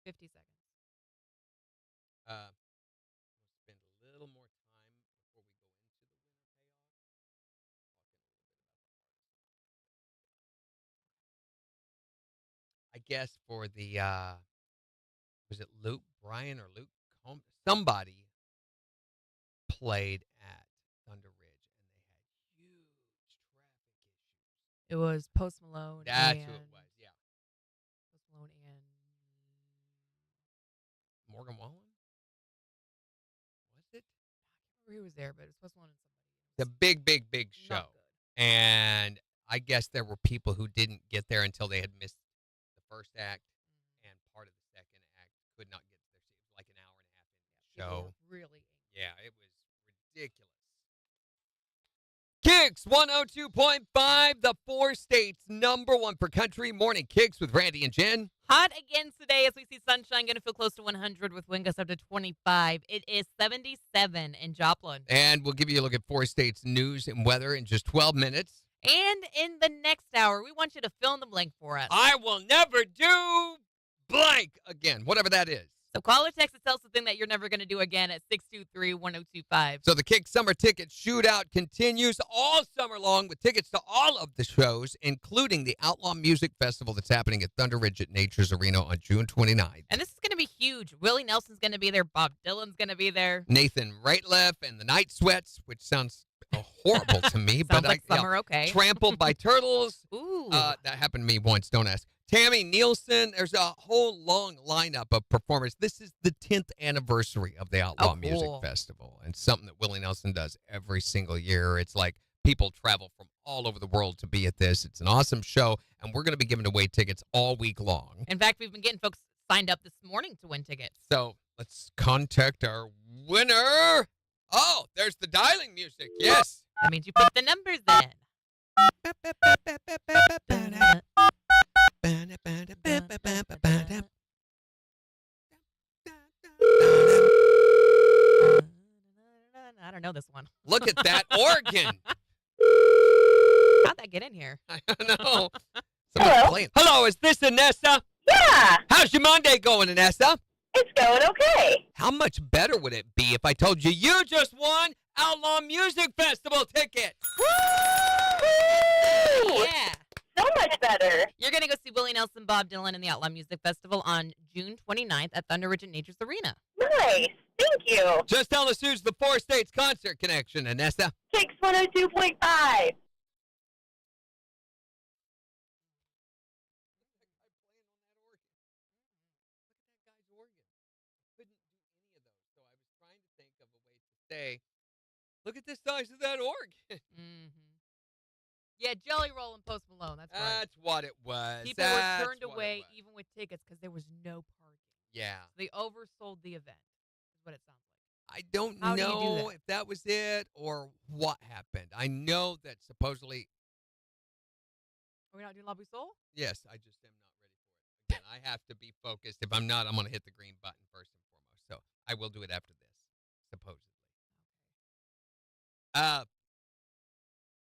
B: $50.
C: We'll spend a little more time before we go into the winner payoff. I guess for the was it Luke Bryan or Luke Combs? Somebody played at Thunder Ridge and they had huge traffic issues.
B: It was Post Malone.
C: That's who it was, yeah.
B: Post Malone and
C: Morgan Wallen? Was it?
B: I can't remember who was there, but it was Post Malone and somebody.
C: The big show.
B: Not good.
C: And I guess there were people who didn't get there until they had missed the first act and part of the second act could not get to their seat. It was like an hour and a half into the show.
B: People were really angry.
C: Yeah, it was ridiculous. KIX 102.5, the Four States #1 for country morning KIX with Randy and Jen.
B: Hot again today as we see sunshine. Going to feel close to 100 with wind gusts up to 25. It is 77 in Joplin.
C: And we'll give you a look at Four States news and weather in just 12 minutes.
B: And in the next hour, we want you to fill in the blank for us.
C: I will never do blank again, whatever that is.
B: So call or text and tell us the thing that you're never going to do again at 623-1025.
C: So the KIX Summer Ticket Shootout continues all summer long with tickets to all of the shows, including the Outlaw Music Festival that's happening at Thunder Ridge at Nature's Arena on June 29th.
B: And this is going to be huge. Willie Nelson's going to be there. Bob Dylan's going to be there.
C: Nathan Rateliff and the Night Sweats, which sounds horrible to me.
B: Sounds
C: but
B: like summer, okay.
C: Trampled by Turtles.
B: Ooh.
C: That happened to me once, don't ask. Tammy Nielsen. There's a whole long lineup of performers. This is the 10th anniversary of the Outlaw Music Festival, and something that Willie Nelson does every single year. It's like people travel from all over the world to be at this. It's an awesome show, and we're going to be giving away tickets all week long.
B: In fact, we've been getting folks signed up this morning to win tickets.
C: So let's contact our winner. Oh, there's the dialing music. Yes.
B: That means you put the numbers in. I don't know this one.
C: Look at that organ.
B: How'd that get in here?
C: I don't know.
G: Hello?
C: Playing. Hello, is this Anessa?
G: Yeah,
C: How's your Monday going, Anessa?
G: it's going okay.
C: How much better would it be if I told you you just won Outlaw Music Festival tickets?
G: Woo!
B: Yeah.
G: So much better.
B: You're going to go see Willie Nelson, Bob Dylan, and the Outlaw Music Festival on June 29th at Thunder Ridge at Nature's Arena.
G: Nice. Thank you.
C: Just tell us who's the Four States Concert Connection, Anessa.
G: KIX 102.5.
C: Say, look at the size of that organ.
B: Mm-hmm. Yeah, Jelly Roll and Post Malone. That's right.
C: That's what it was.
B: People were turned away even with tickets because there was no parking.
C: Yeah.
B: So they oversold the event, is what it sounds like.
C: I don't
B: How do you do
C: know
B: that?
C: if that was it or what happened. I know that supposedly,
B: Are we not doing La Soul?
C: yes, I just am not ready for it. Again, I have to be focused. If I'm not, I'm going to hit the green button first and foremost. So I will do it after this, supposedly.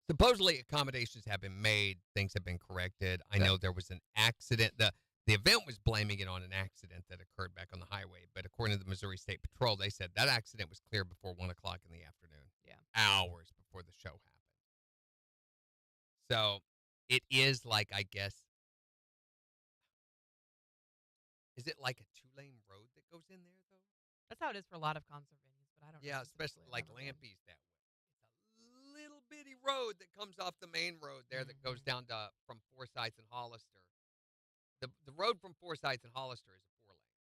C: Supposedly accommodations have been made. Things have been corrected. I know there was an accident. The event was blaming it on an accident that occurred back on the highway. But according to the Missouri State Patrol, they said that accident was cleared before 1 o'clock in the afternoon.
B: Yeah.
C: Hours before the show happened. So it is like, I guess, is it like a 2-lane road that goes in there, though?
B: That's how it is for a lot of concert venues, but I don't know.
C: Yeah, especially like Lampy's that way. It's a little bitty road that comes off the main road there that goes down to from Forsyth and Hollister. The road from Forsyth and Hollister is a 4-lane.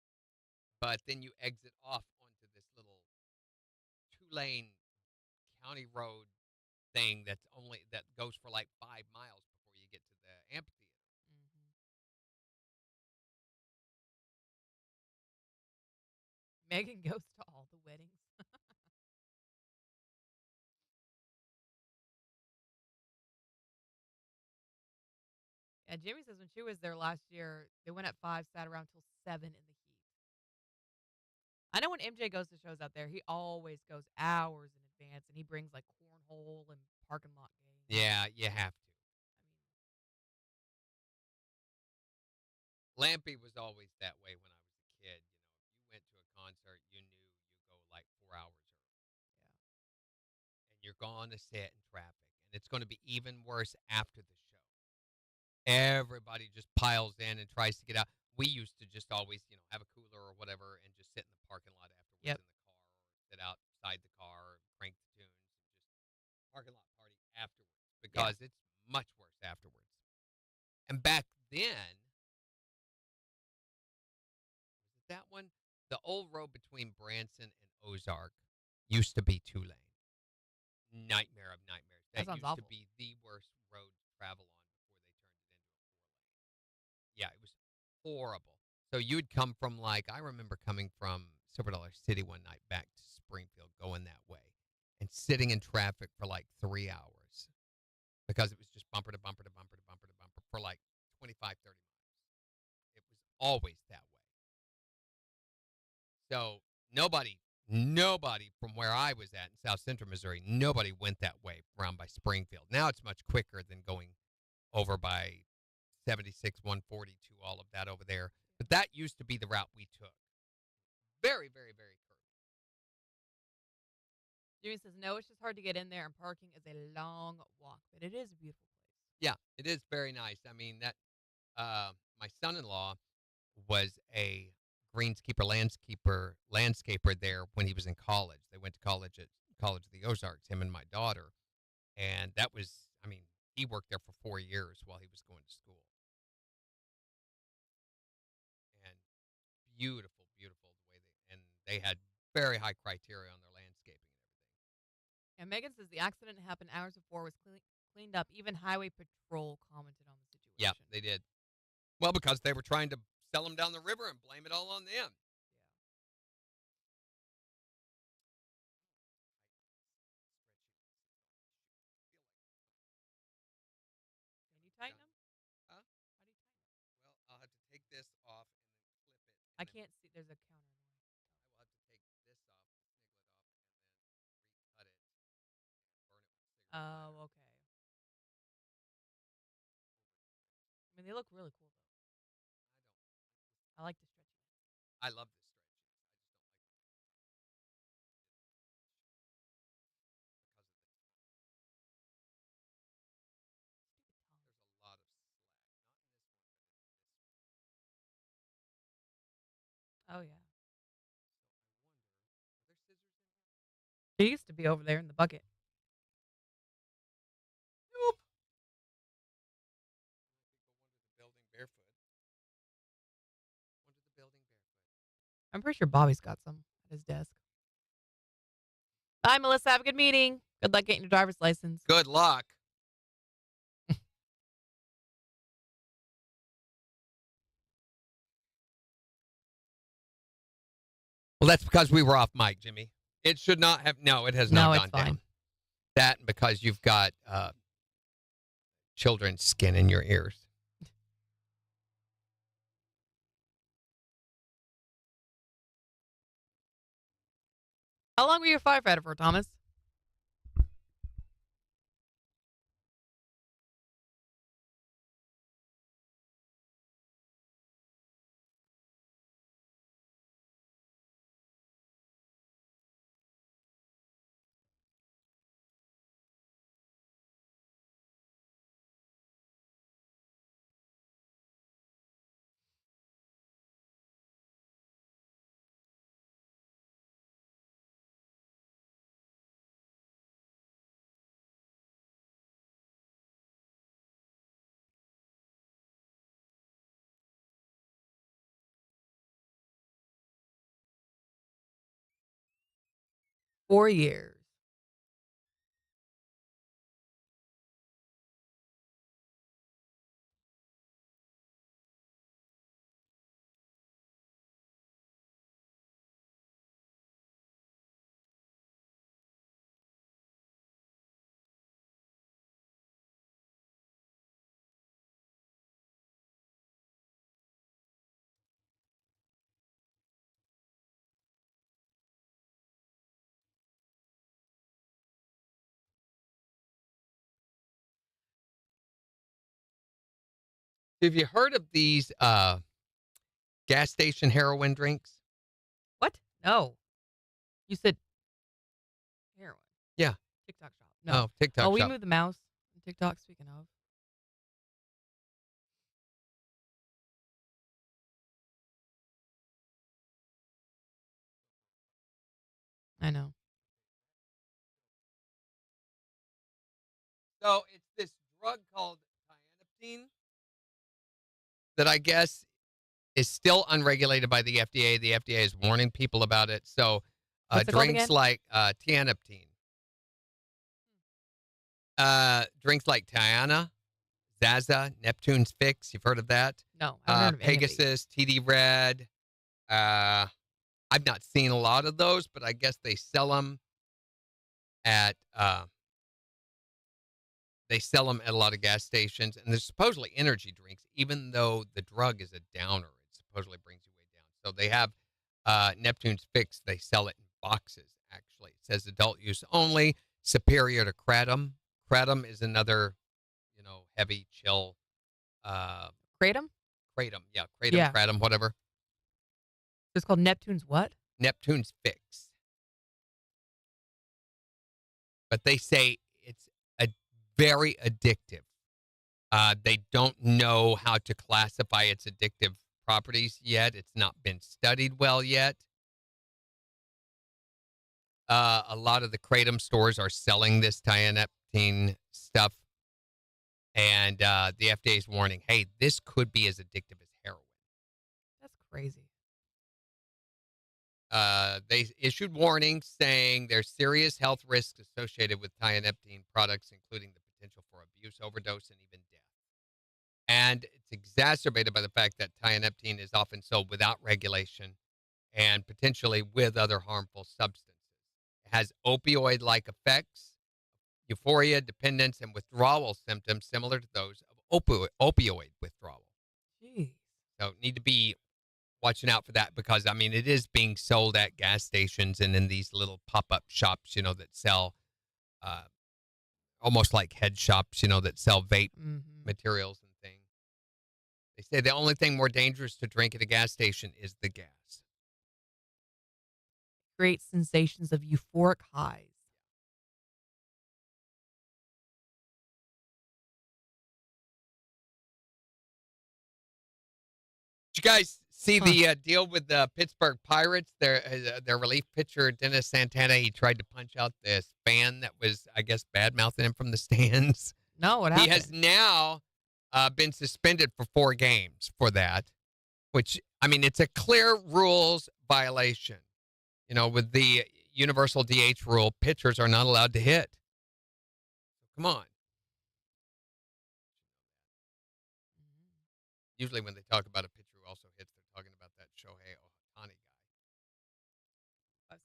C: But then you exit off onto this little 2-lane county road thing that goes for like 5 miles before you get to the amphitheater.
B: Megan goes to all the weddings. Yeah, Jimmy says when she was there last year, they went at 5, sat around till 7 in the heat. I know when MJ goes to shows out there, he always goes hours in advance, and he brings like cornhole and parking lot games.
C: Yeah, you have to. Lampy was always that way when I was a kid. If you went to a concert, you knew you go like 4 hours early. Yeah. And you're going to sit in traffic. And it's going to be even worse after the show. Everybody just piles in and tries to get out. We used to just always, have a cooler or whatever and just sit in the parking lot afterwards in the car or sit outside the car, crank the tunes, and just parking lot party afterwards because it's much worse afterwards. And back then, that one, the old road between Branson and Ozark used to be 2-lane. Nightmare of nightmares. That
B: sounds
C: used
B: awful.
C: to be the worst road to travel on before they turned it into a 4-lane. Yeah, it was horrible. So you'd come from I remember coming from Silver Dollar City one night back to Springfield going that way and sitting in traffic for 3 hours because it was just bumper to bumper to bumper to bumper to bumper for 25, 30 miles. It was always that way. So nobody from where I was at in South Central Missouri, nobody went that way around by Springfield. Now it's much quicker than going over by 76, 142, all of that over there. But that used to be the route we took. very, very, very curvy.
B: Jimmy says, no, it's just hard to get in there, and parking is a long walk, but it is a beautiful place.
C: Yeah, it is very nice. I mean, that my son-in-law was a landscaper there when he was in college. They went to college at College of the Ozarks, him and my daughter. And that was, I mean, he worked there for 4 years while he was going to school. And beautiful, beautiful the way they had very high criteria on their landscaping and everything.
B: And Megan says the accident happened hours before, was cleaned up. Even Highway Patrol commented on the situation.
C: Yeah, they did. Well, because they were trying to sell them down the river and blame it all on them.
B: Can you tighten them?
C: Huh?
B: How do you tighten them?
C: Well, I'll have to take this off and then clip it.
B: I can't see. There's a counter in the way.
C: I will have to take this off, sniggle it off, and then recut it and burn it with a cigarette lighter.
B: Oh, okay. I mean, they look really cool, though. I like the stretchy.
C: I love the stretches. I just don't like the because of this. There's a lot of slack. Not in this one, but in this one.
B: Oh, yeah.
C: So I wonder, are there scissors in here?
B: They used to be over there in the bucket.
C: Nope. I think go under the building barefoot. Under the building barefoot.
B: I'm pretty sure Bobby's got some at his desk. Bye, Melissa. Have a good meeting. Good luck getting your driver's license.
C: Good luck. Well, that's because we were off mic, Jimmy. It should not have. No, it has
B: No,
C: not
B: it's
C: gone
B: fine.
C: down. That and because you've got children's skin in your ears.
B: How long were you a firefighter for, Thomas? Four years.
C: Have you heard of these gas station heroin drinks?
B: What? No. You said heroin.
C: Yeah.
B: TikTok shop. No.
C: Oh, TikTok
B: we
C: shop.
B: moved the mouse. TikTok, speaking of. I know.
C: So it's this drug called cyanaptine that I guess is still unregulated by the FDA. The FDA is warning people about it. So
B: What's it called
C: drinks
B: again?
C: like tianaptine, drinks like Tiana, Zaza, Neptune's Fix. You've heard of that?
B: No, I haven't heard of any of these.
C: Pegasus, TD Red. I've not seen a lot of those, but I guess they sell them at a lot of gas stations, and there's supposedly energy drinks, even though the drug is a downer. It supposedly brings you way down. So they have Neptune's Fix. They sell it in boxes, actually. It says adult use only, superior to Kratom. Kratom is another, heavy, chill.
B: Kratom?
C: Kratom, yeah.
B: Yeah.
C: Kratom, whatever.
B: It's called Neptune's what?
C: Neptune's fix. But they say it's very addictive. They don't know how to classify its addictive properties yet. It's not been studied well yet. A lot of the kratom stores are selling this tianeptine stuff. And the FDA is warning, hey, this could be as addictive as heroin.
B: That's crazy.
C: They issued warnings saying there's serious health risks associated with tianeptine products, including the potential for abuse, overdose, and even death. And it's exacerbated by the fact that tianeptine is often sold without regulation and potentially with other harmful substances. It has opioid-like effects, euphoria, dependence, and withdrawal symptoms similar to those of opioid withdrawal.
B: Jeez.
C: So need to be watching out for that because, I mean, it is being sold at gas stations and in these little pop-up shops, that sell almost like head shops, that sell vape materials and things. They say the only thing more dangerous to drink at a gas station is the gas.
B: Great sensations of euphoric highs.
C: Did you guys see the deal with the Pittsburgh Pirates? Their relief pitcher, Dennis Santana, he tried to punch out this fan that was, I guess, bad-mouthing him from the stands.
B: No, what happened?
C: He has now been suspended for 4 games for that, which, I mean, it's a clear rules violation. With the universal DH rule, pitchers are not allowed to hit. Come on. Usually when they talk about a pitcher who also hits, they're talking about that Shohei Ohtani guy.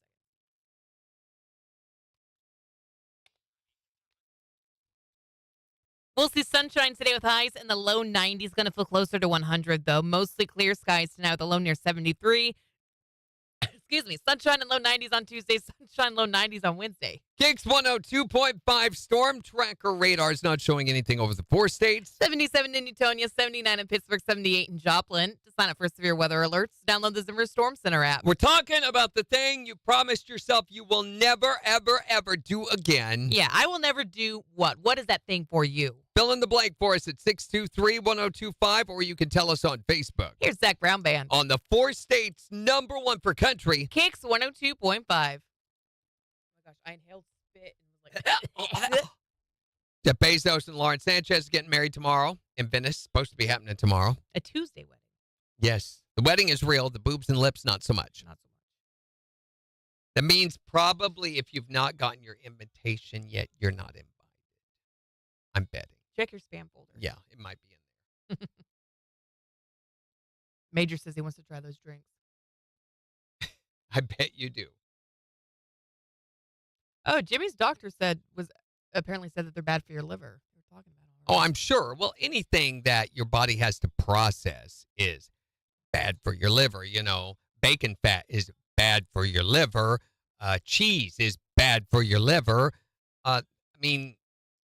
B: We'll see sunshine today with highs in the low 90s. Going to feel closer to 100, though. Mostly clear skies tonight with a low near 73. Excuse me. Sunshine and low 90s on Tuesday. Sunshine, low 90s on Wednesday.
C: KIX 102.5 storm tracker radar is not showing anything over the 4 states.
B: 77 in Newtonia, 79 in Pittsburgh, 78 in Joplin. To sign up for severe weather alerts, download the Zimmer Storm Center app.
C: We're talking about the thing you promised yourself you will never, ever, ever do again.
B: Yeah, I will never do what? What is that thing for you?
C: Fill in the blank for us at 623-1025, or you can tell us on Facebook.
B: Here's Zach Brown Band.
C: On the 4 states, #1 for country.
B: KIX 102.5. Oh my gosh, I inhaled spit and was like,
C: Jeff Bezos and Lauren Sanchez getting married tomorrow in Venice. Supposed to be happening tomorrow.
B: a Tuesday wedding.
C: Yes. The wedding is real. The boobs and lips, not so much.
B: Not so much.
C: That means probably if you've not gotten your invitation yet, you're not invited. I'm betting.
B: Check your spam folder.
C: Yeah, it might be in there.
B: Major says he wants to try those drinks.
C: I bet you do.
B: Oh, Jimmy's doctor apparently said that they're bad for your liver. We were talking about it
C: Oh,
B: already.
C: I'm sure. Well, anything that your body has to process is bad for your liver. Bacon fat is bad for your liver. Cheese is bad for your liver. I mean,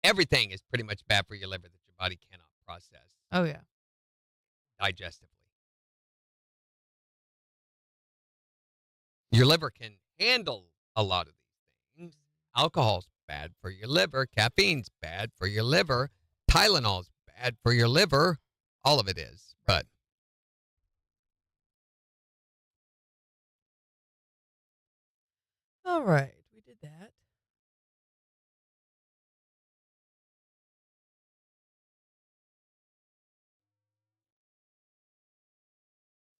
C: everything is pretty much bad for your liver that your body cannot process
B: Oh, yeah.
C: digestively. Your liver can handle a lot of these things. Alcohol's bad for your liver. Caffeine's bad for your liver. Tylenol's bad for your liver. All of it is. But
B: All right. We did that.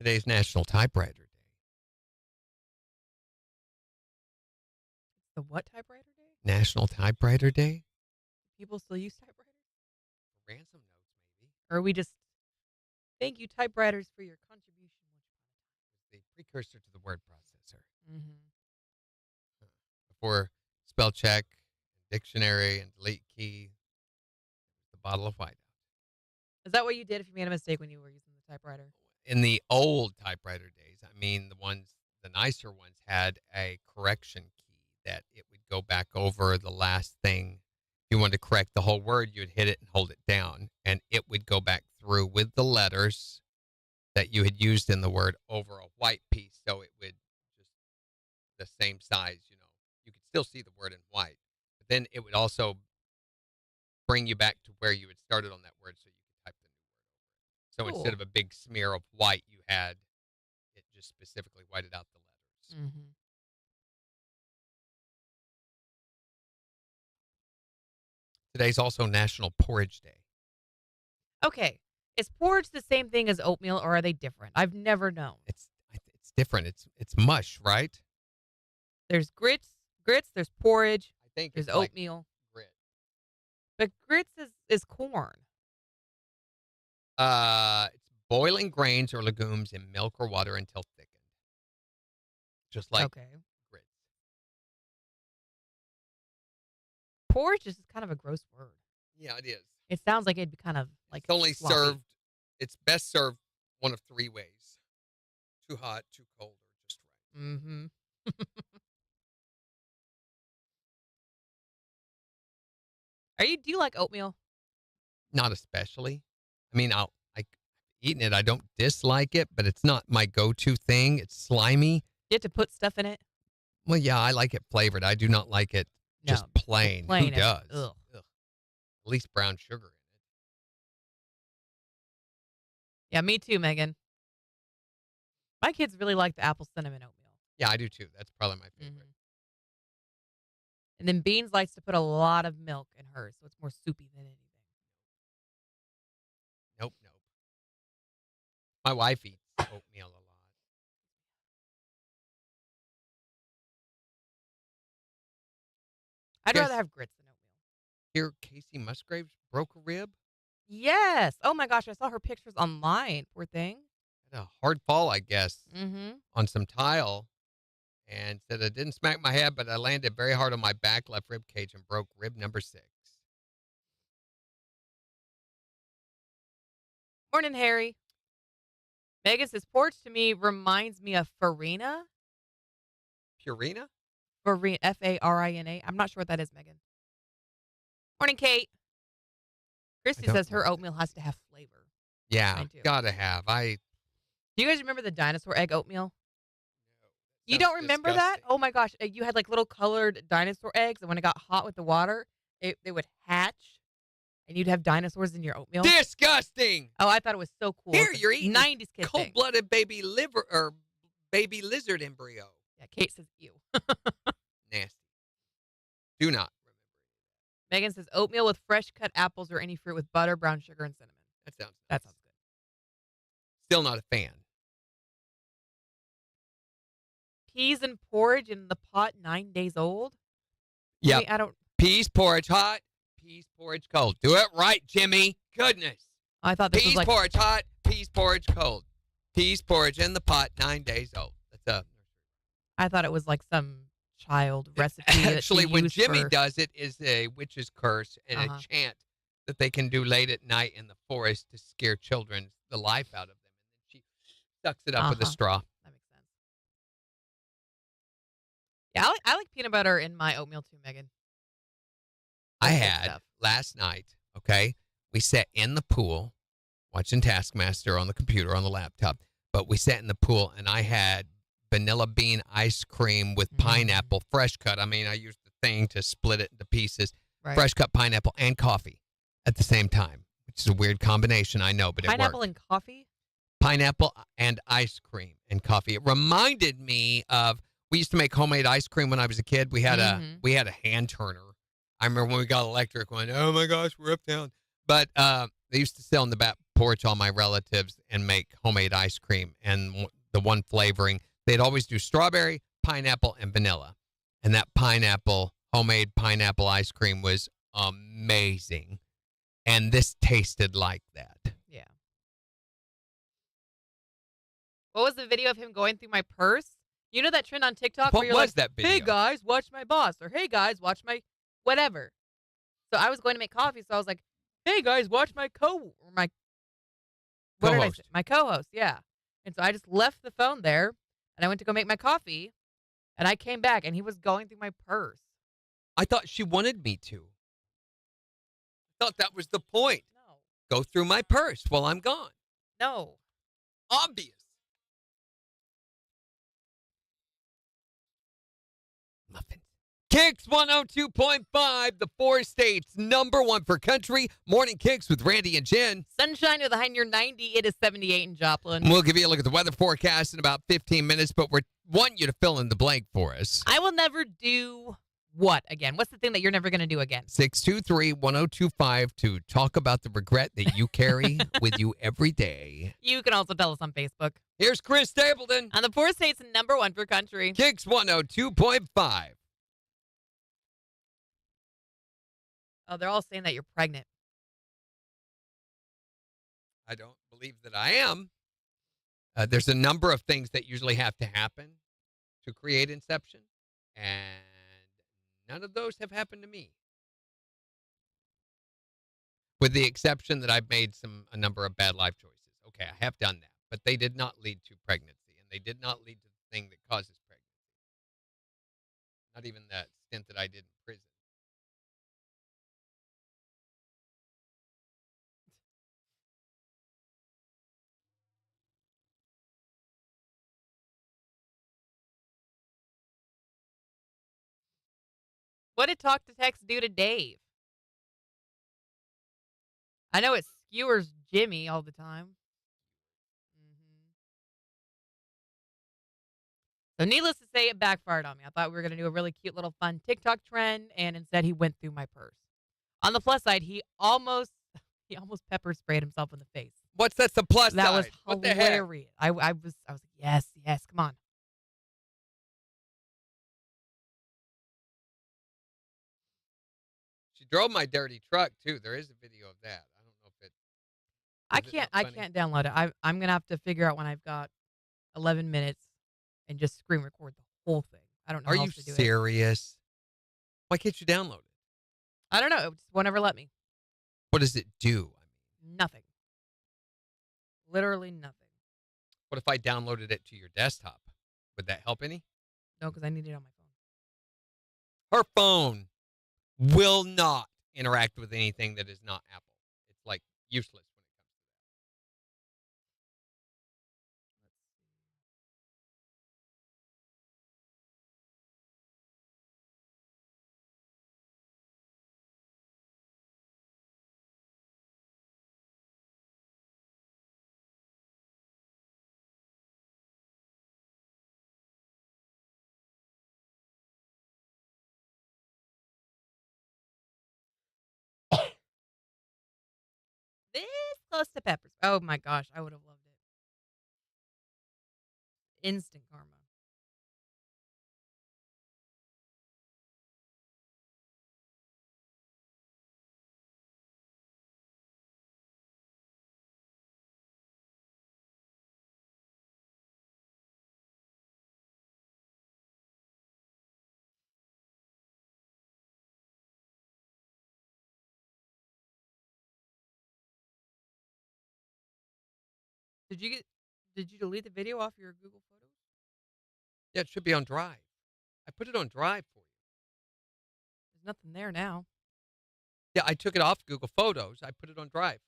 C: today's National Typewriter Day.
B: The what typewriter day?
C: National Typewriter Day?
B: People still use typewriters?
C: Ransom notes, maybe.
B: Or are we just thank you typewriters for your contribution?
C: The precursor to the word processor.
B: Mm-hmm.
C: Before spell check, dictionary, and delete key, the bottle of whiteout.
B: Is that what you did if you made a mistake when you were using the typewriter?
C: In the old typewriter days, I mean, the nicer ones had a correction key that it would go back over the last thing. If you wanted to correct the whole word, you would hit it and hold it down, and it would go back through with the letters that you had used in the word over a white piece, so it would just the same size, you could still see the word in white. But then it would also bring you back to where you had started on that word so you could type the new word. So
B: Cool.
C: instead of a big smear of white, you had it just specifically whited out the letters.
B: Mm-hmm.
C: Today's also National Porridge Day.
B: Okay. Is porridge the same thing as oatmeal, or are they different? I've never known.
C: It's different. It's mush, right?
B: There's grits, there's porridge,
C: I think
B: there's
C: it's like
B: oatmeal.
C: grit.
B: But grits is corn.
C: It's boiling grains or legumes in milk or water until thickened. Just like
B: Okay.
C: grits.
B: Porridge is kind of a gross word.
C: Yeah, it is.
B: It sounds like it'd be kind of like
C: It's only
B: sloppy.
C: served. It's best served one of three ways: too hot, too cold, or just right.
B: Mm-hmm. Do you like oatmeal?
C: Not especially. I mean, I've eaten it. I don't dislike it, but it's not my go-to thing. It's slimy.
B: You have to put stuff in it?
C: Well, yeah, I like it flavored. I do not like it just
B: No,
C: plain.
B: plain
C: Who does?
B: ugh.
C: Ugh. At least brown sugar in it.
B: Yeah, me too, Megan. My kids really like the apple cinnamon oatmeal.
C: Yeah, I do too. That's probably my favorite.
B: Mhm. And then Beans likes to put a lot of milk in hers, so it's more soupy than anything.
C: Nope. My wife eats oatmeal a lot.
B: I'd
C: Yes.
B: rather have grits than oatmeal.
C: Here, Casey Musgraves broke a rib.
B: Yes. Oh my gosh, I saw her pictures online. Poor thing.
C: Had a hard fall, I guess,
B: Mm-hmm.
C: on some tile, and said I didn't smack my head, but I landed very hard on my back left rib cage and broke rib number 6.
B: Morning, Harry. Megan says porridge to me reminds me of farina.
C: Purina?
B: Farina, Farina. I'm not sure what that is, Megan. Morning, Kate. Christy
C: don't
B: says
C: know
B: her
C: what that
B: oatmeal has to have flavor.
C: Yeah,
B: Mine too.
C: gotta have.
B: Do you guys remember the dinosaur egg oatmeal? You
C: Sounds
B: don't remember that?
C: disgusting.
B: Oh my gosh. You had like little colored dinosaur eggs, and when it got hot with the water, they would hatch, and you'd have dinosaurs in your oatmeal.
C: Disgusting!
B: Oh, I thought it was so cool.
C: Here,
B: It's a
C: you're eating
B: 90s kid thing.
C: cold-blooded baby liver or baby lizard embryo.
B: Yeah, Kate says ew.
C: Nasty. Do not remember.
B: Megan says oatmeal with fresh cut apples or any fruit with butter, brown sugar, and cinnamon.
C: That sounds nice.
B: That sounds good.
C: Still not a fan.
B: Peas and porridge in the pot, 9 days old.
C: Yep.
B: I mean, I don't.
C: Peas porridge hot, peas porridge cold. Do it right, Jimmy. Goodness.
B: I thought this
C: Peas
B: was like.
C: porridge hot, peas porridge cold. Peas porridge in the pot, 9 days old. That's a
B: I thought it was like some child recipe. that
C: Actually,
B: she
C: when
B: used
C: Jimmy
B: for-
C: does it, is a witch's curse and
B: Uh-huh.
C: a chant that they can do late at night in the forest to scare children the life out of them. And then she sucks it up with a
B: Uh-huh.
C: straw.
B: That makes sense. Yeah, I like peanut butter in my oatmeal too, Megan.
C: I
B: That's good
C: had
B: stuff.
C: last night, okay, we sat in the pool watching Taskmaster on the computer on the laptop, but we sat in the pool and I had vanilla bean ice cream with pineapple, fresh cut. I mean, I used the thing to split it into pieces,
B: Right.
C: fresh cut pineapple and coffee at the same time, which is a weird combination, I know, but it
B: Pineapple
C: worked.
B: and coffee?
C: Pineapple and ice cream and coffee. It reminded me of, we used to make homemade ice cream when I was a kid. We had
B: Mhm.
C: a hand turner. I remember when we got electric, went, oh my gosh, we're uptown. But they used to sit on the back porch, all my relatives, and make homemade ice cream. And the one flavoring, they'd always do strawberry, pineapple, and vanilla. And that homemade pineapple ice cream was amazing. And this tasted like that.
B: Yeah. What was the video of him going through my purse? You know that trend on TikTok
C: What
B: where you're
C: was
B: like,
C: that video?
B: hey guys, watch my boss, or hey guys, watch my whatever. So I was going to make coffee, so I was like, hey guys, watch my what did I
C: Co-host.
B: say? My co-host, yeah. And so I just left the phone there, and I went to go make my coffee, and I came back, and he was going through my purse.
C: I thought she wanted me to. I thought that was the point.
B: No,
C: Go through my purse while I'm gone.
B: no.
C: Obvious. KIX 102.5, the four states, #1 for country. Morning KIX with Randy and Jen.
B: Sunshine with a high near 90. It is 78 in Joplin.
C: We'll give you a look at the weather forecast in about 15 minutes, but we want you to fill in the blank for us.
B: I will never do what again? What's the thing that you're never going to do again?
C: 623-1025 to talk about the regret that you carry with you every day.
B: You can also tell us on Facebook.
C: Here's Chris Stapleton.
B: On the four states, #1 for country.
C: KIX 102.5.
B: Oh, they're all saying that you're pregnant.
C: I don't believe that I am. There's a number of things that usually have to happen to create Inception, and none of those have happened to me. With the exception that I've made a number of bad life choices. Okay, I have done that, but they did not lead to pregnancy, and they did not lead to the thing that causes pregnancy. Not even that stint that I did in prison.
B: What did Talk to Text do to Dave? I know it skewers Jimmy all the time. So needless to say, it backfired on me. I thought we were going to do a really cute little fun TikTok trend, and instead he went through my purse. On the plus side, he almost pepper sprayed himself in the face.
C: That's the plus side?
B: That was
C: What the heck?
B: hilarious. I was like, yes, come on.
C: She drove my dirty truck too. There is a video of that. I don't know if it.
B: I
C: Is it not funny?
B: can't download it. I'm gonna have to figure out when I've got 11 minutes and just screen record the whole thing. I don't know.
C: Are
B: how
C: you
B: else to do it.
C: serious? Why can't you download it?
B: I don't know. It just won't ever let me.
C: What does it do?
B: Nothing. Literally nothing.
C: What if I downloaded it to your desktop? Would that help any?
B: No, because I need it on my phone.
C: Her phone will not interact with anything that is not Apple. It's like useless when it comes to that.
B: This close to peppers. Oh my gosh, I would have loved it. Instant karma. Did you delete the video off your Google Photos?
C: Yeah, it should be on Drive. I put it on Drive for you.
B: There's nothing there now.
C: Yeah, I took it off Google Photos. I put it on Drive.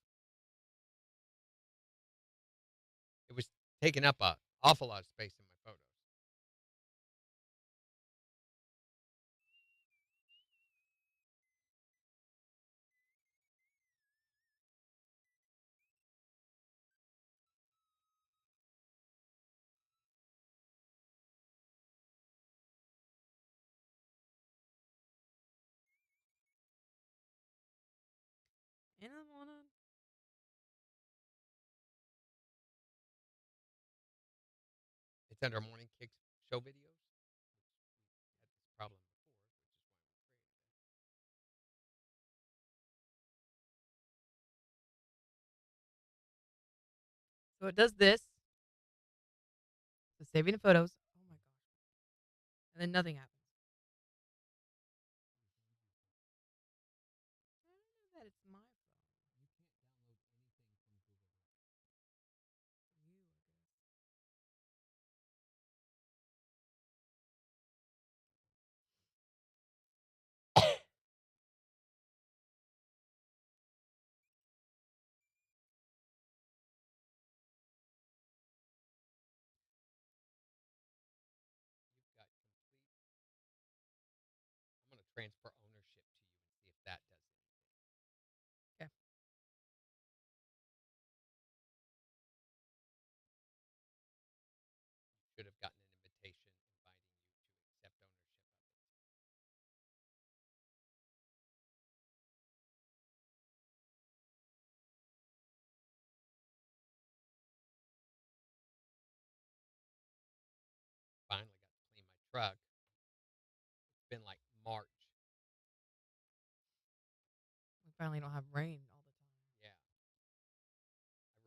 C: It was taking up an awful lot of space in my photos.
B: In the morning.
C: It's under Morning Kicks show videos. Had this problem before, which is why we created
B: So it does this. So saving the photos. Oh my gosh. And then nothing happens. I don't know that it's my phone. You, I guess.
C: You've got complete. transfer ownership to you and see if that does anything.
B: Okay.
C: You should have gotten an invitation inviting you to accept ownership of it. Finally got to clean my truck. It's been like March.
B: We finally don't have rain all the time.
C: Yeah.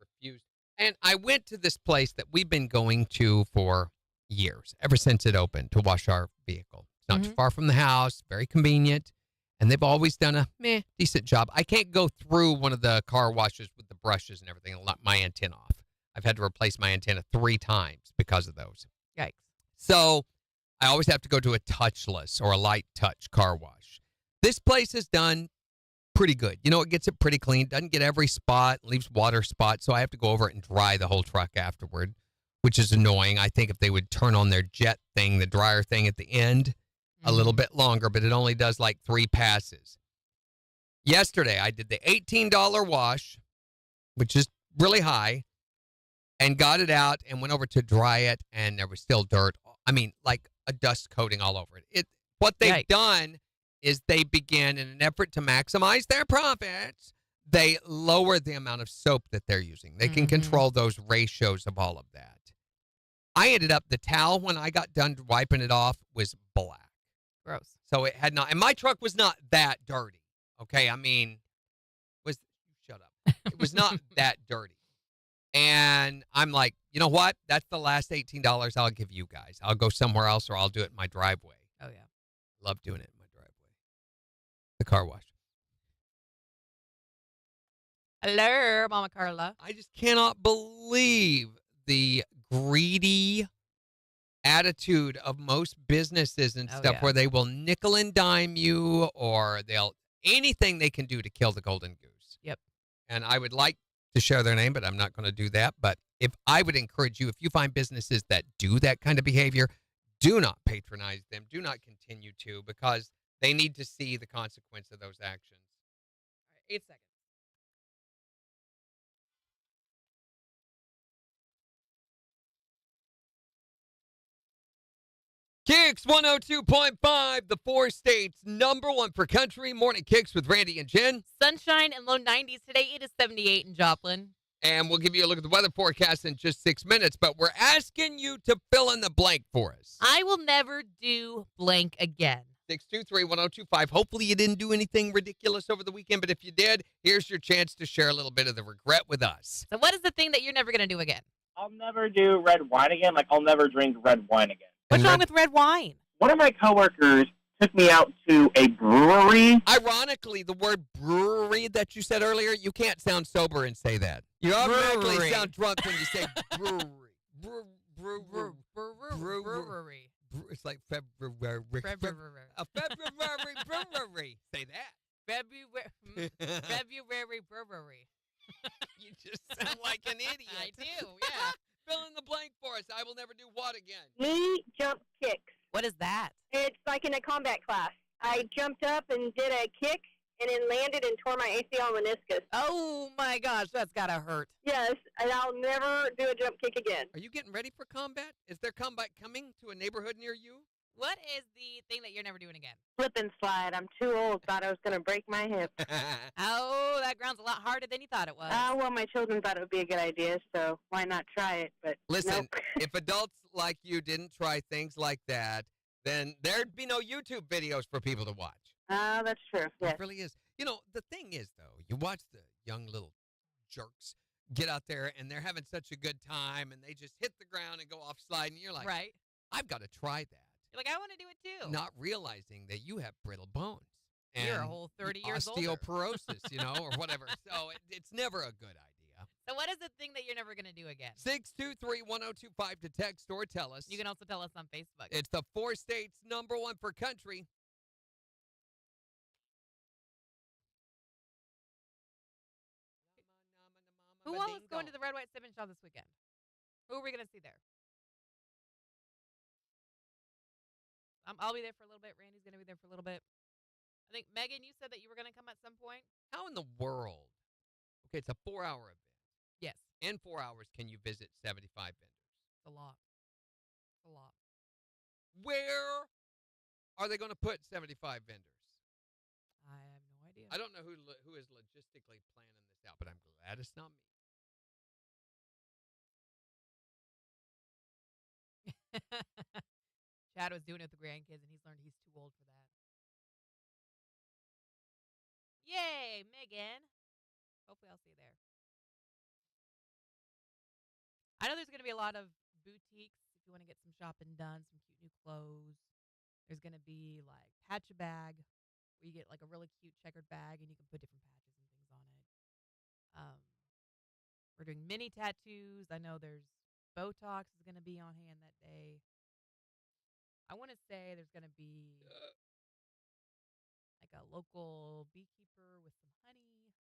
C: I refused. And I went to this place that we've been going to for years, ever since it opened, to wash our vehicle. It's not too far from the house, very convenient, and they've always done a decent job. I can't go through one of the car washes with the brushes and everything and let my antenna off. I've had to replace my antenna 3 times because of those.
B: Yikes.
C: So I always have to go to a touchless or a light touch car wash. This place is done pretty good. You know, it gets it pretty clean. Doesn't get every spot, leaves water spots, so I have to go over it and dry the whole truck afterward, which is annoying. I think if they would turn on their jet thing, the dryer thing at the end, a little bit longer, but it only does like 3 passes. Yesterday, I did the $18 wash, which is really high, and got it out and went over to dry it, and there was still dirt. I mean, like a dust coating all over it. What they've done is they begin, in an effort to maximize their profits, they lower the amount of soap that they're using. They can control those ratios of all of that. I ended up, the towel, when I got done wiping it off, was black.
B: Gross.
C: So it had not, and my truck was not that dirty. Okay, I mean, shut up. It was not that dirty. And I'm like, you know what? That's the last $18 I'll give you guys. I'll go somewhere else or I'll do it in my driveway.
B: Oh, yeah.
C: Love doing it in my driveway. The car wash.
B: Hello, Mama Carla.
C: I just cannot believe the greedy attitude of most businesses and stuff where they will nickel and dime you or they'll anything they can do to kill the golden goose.
B: Yep.
C: And I would like to share their name, but I'm not going to do that. But if I would encourage you, if you find businesses that do that kind of behavior, do not patronize them. Do not continue to, because they need to see the consequence of those actions.
B: All right, 8 seconds.
C: KIX 102.5, the 4 states #1 for country. Morning KIX with Randy and Jen.
B: Sunshine and low 90s today. It is 78 in Joplin.
C: And we'll give you a look at the weather forecast in just 6 minutes, but we're asking you to fill in the blank for us.
B: I will never do blank again.
C: 623-1025. Hopefully you didn't do anything ridiculous over the weekend, but if you did, here's your chance to share a little bit of the regret with us.
B: So what is the thing that you're never going to do again?
H: I'll never do red wine again. Like, I'll never drink red wine again.
B: What's wrong with red wine?
H: One of my coworkers took me out to a brewery.
C: Ironically, the word brewery that you said earlier, you can't sound sober and say that. You automatically sound drunk when you say brewery.
B: Brewery.
C: It's like February.
B: February.
C: A February brewery. Say that.
B: February brewery.
C: You just sound like an idiot.
B: I do, yeah.
C: Fill in the blank for us. I will never do what again?
I: Knee jump kicks.
B: What is that?
I: It's like in a combat class. I jumped up and did a kick and then landed and tore my ACL meniscus.
B: Oh, my gosh. That's got to hurt.
I: Yes, and I'll never do a jump kick again.
C: Are you getting ready for combat? Is there combat coming to a neighborhood near you?
B: What is the thing that you're never doing again?
I: Slip and slide. I'm too old. Thought I was going to break my hip.
B: Oh, that ground's a lot harder than you thought it was.
I: Well, my children thought it would be a good idea, so why not try it? But
C: listen,
I: nope.
C: If adults like you didn't try things like that, then there'd be no YouTube videos for people to watch.
I: That's true. Yes.
C: It really is. You know, the thing is, though, you watch the young little jerks get out there, and they're having such a good time, and they just hit the ground and go off sliding. You're like,
B: right.
C: I've got to try that.
B: You're like, I want to do it too.
C: Not realizing that you have brittle bones. And
B: you're a whole 30 years older.
C: Osteoporosis, you know, or whatever. So it's never a good idea.
B: So what is the thing that you're never going to do again?
C: 623-1025 to text or tell us.
B: You can also tell us on Facebook.
C: It's the 4 states #1 for country.
B: Who all is going to the Red, White, Simmons show this weekend? Who are we going to see there? I'll be there for a little bit. Randy's going to be there for a little bit. I think, Megan, you said that you were going to come at some point?
C: How in the world? Okay, it's a 4-hour event.
B: Yes.
C: In 4 hours, can you visit 75 vendors?
B: A lot. A lot.
C: Where are they going to put 75 vendors?
B: I have no idea.
C: I don't know who is logistically planning this out, but I'm glad it's not me.
B: Chad was doing it with the grandkids, and he's learned he's too old for that. Yay, Megan. Hopefully I'll see you there. I know there's going to be a lot of boutiques if you want to get some shopping done, some cute new clothes. There's going to be like Patch a Bag, where you get like a really cute checkered bag and you can put different patches and things on it. We're doing mini tattoos. I know there's Botox is going to be on hand that day. I want to say there's going to be like a local beekeeper with some honey.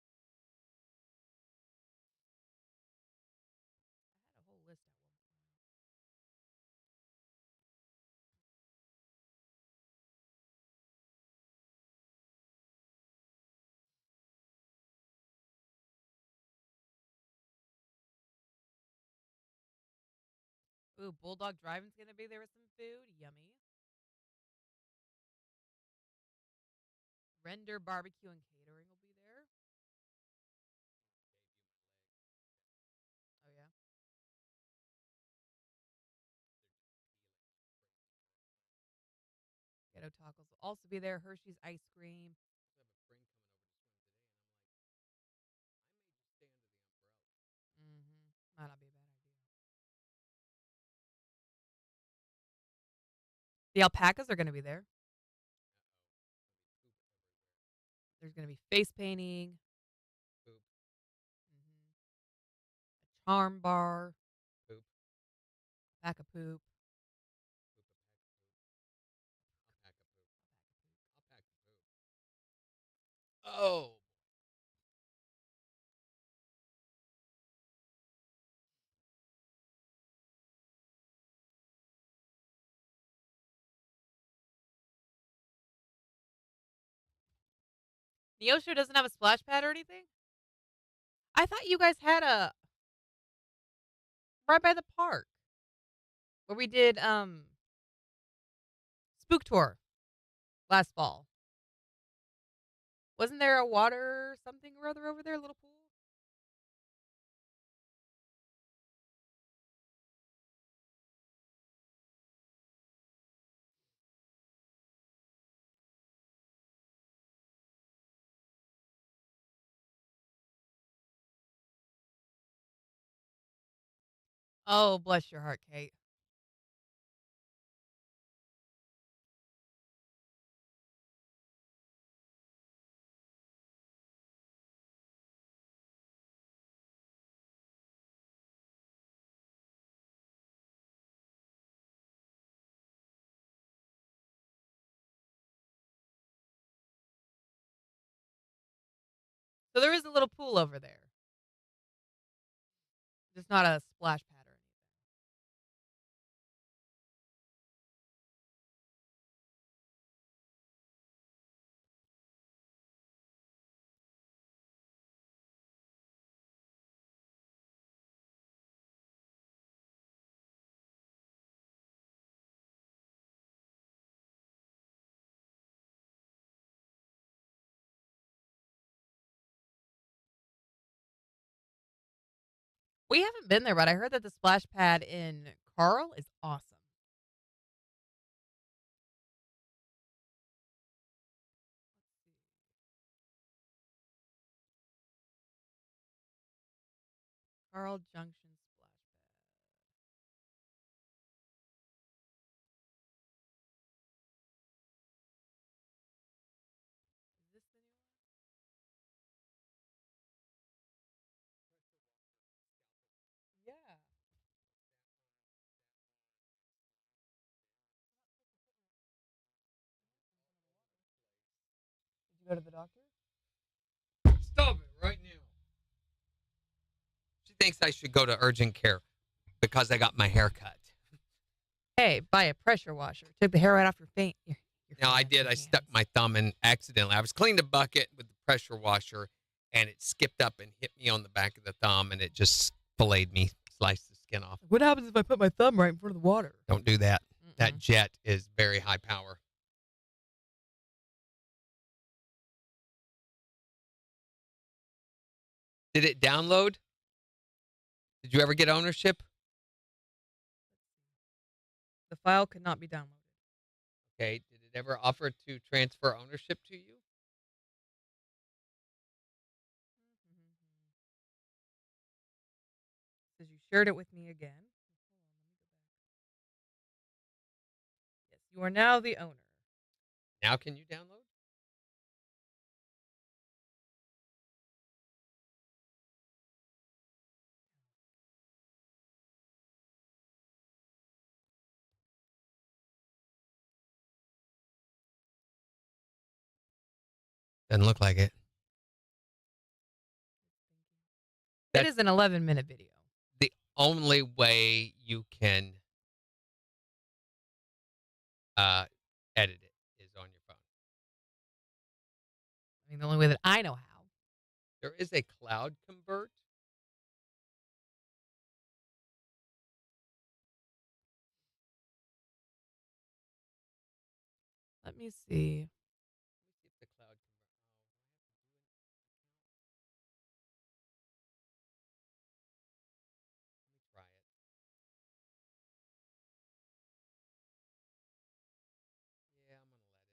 B: I had a whole list at one point. Ooh, Bulldog Driving's going to be there with some food. Yummy. Render Barbecue and Catering will be there. Oh, yeah? Ghetto Tacos will also be there. Hershey's Ice Cream.
C: I have a friend coming over to swim today, and I'm like, I may just stay under the umbrella.
B: Mm-hmm. Might not be a bad idea. The alpacas are going to be there. There's going to be face painting.
C: Poop.
B: Mm-hmm. A charm bar.
C: Poop.
B: Pack of poop.
C: I'll pack a poop. I'll pack a poop. Oh.
B: Neosho doesn't have a splash pad or anything? I thought you guys had a right by the park where we did Spook Tour last fall. Wasn't there a water something or other over there, a little pool? Oh, bless your heart, Kate. So there is a little pool over there. Just not a splash pad or anything. We haven't been there, but I heard that the splash pad in Carl is awesome. Carl Junction splash pad. Is this the new one? Yeah. Did you go to the doctor?
C: Stop it right now. She thinks I should go to urgent care because I got my hair cut.
B: Hey, buy a pressure washer. Took the hair right off your your
C: No, I
B: fancy
C: did. I
B: hands.
C: stuck my thumb in accidentally. I was cleaning the bucket with the pressure washer, and it skipped up and hit me on the back of the thumb, and it just filleted me, sliced the skin off.
B: What happens if I put my thumb right in front of the water?
C: Don't do that.
B: Mm-mm.
C: That jet is very high power. Did it download? Did you ever get ownership?
B: The file could not be downloaded.
C: Okay. Did it ever offer to transfer ownership to you?
B: Says you shared it with me again. Yes, you are now the owner.
C: Now can you download? Doesn't look like it.
B: It is an 11-minute video.
C: The only way you can edit it is on your phone.
B: I mean, the only way that I know how.
C: There is a cloud convert.
B: Let me see.
C: If the cloud convert. Let me try it. Yeah, I'm gonna let it.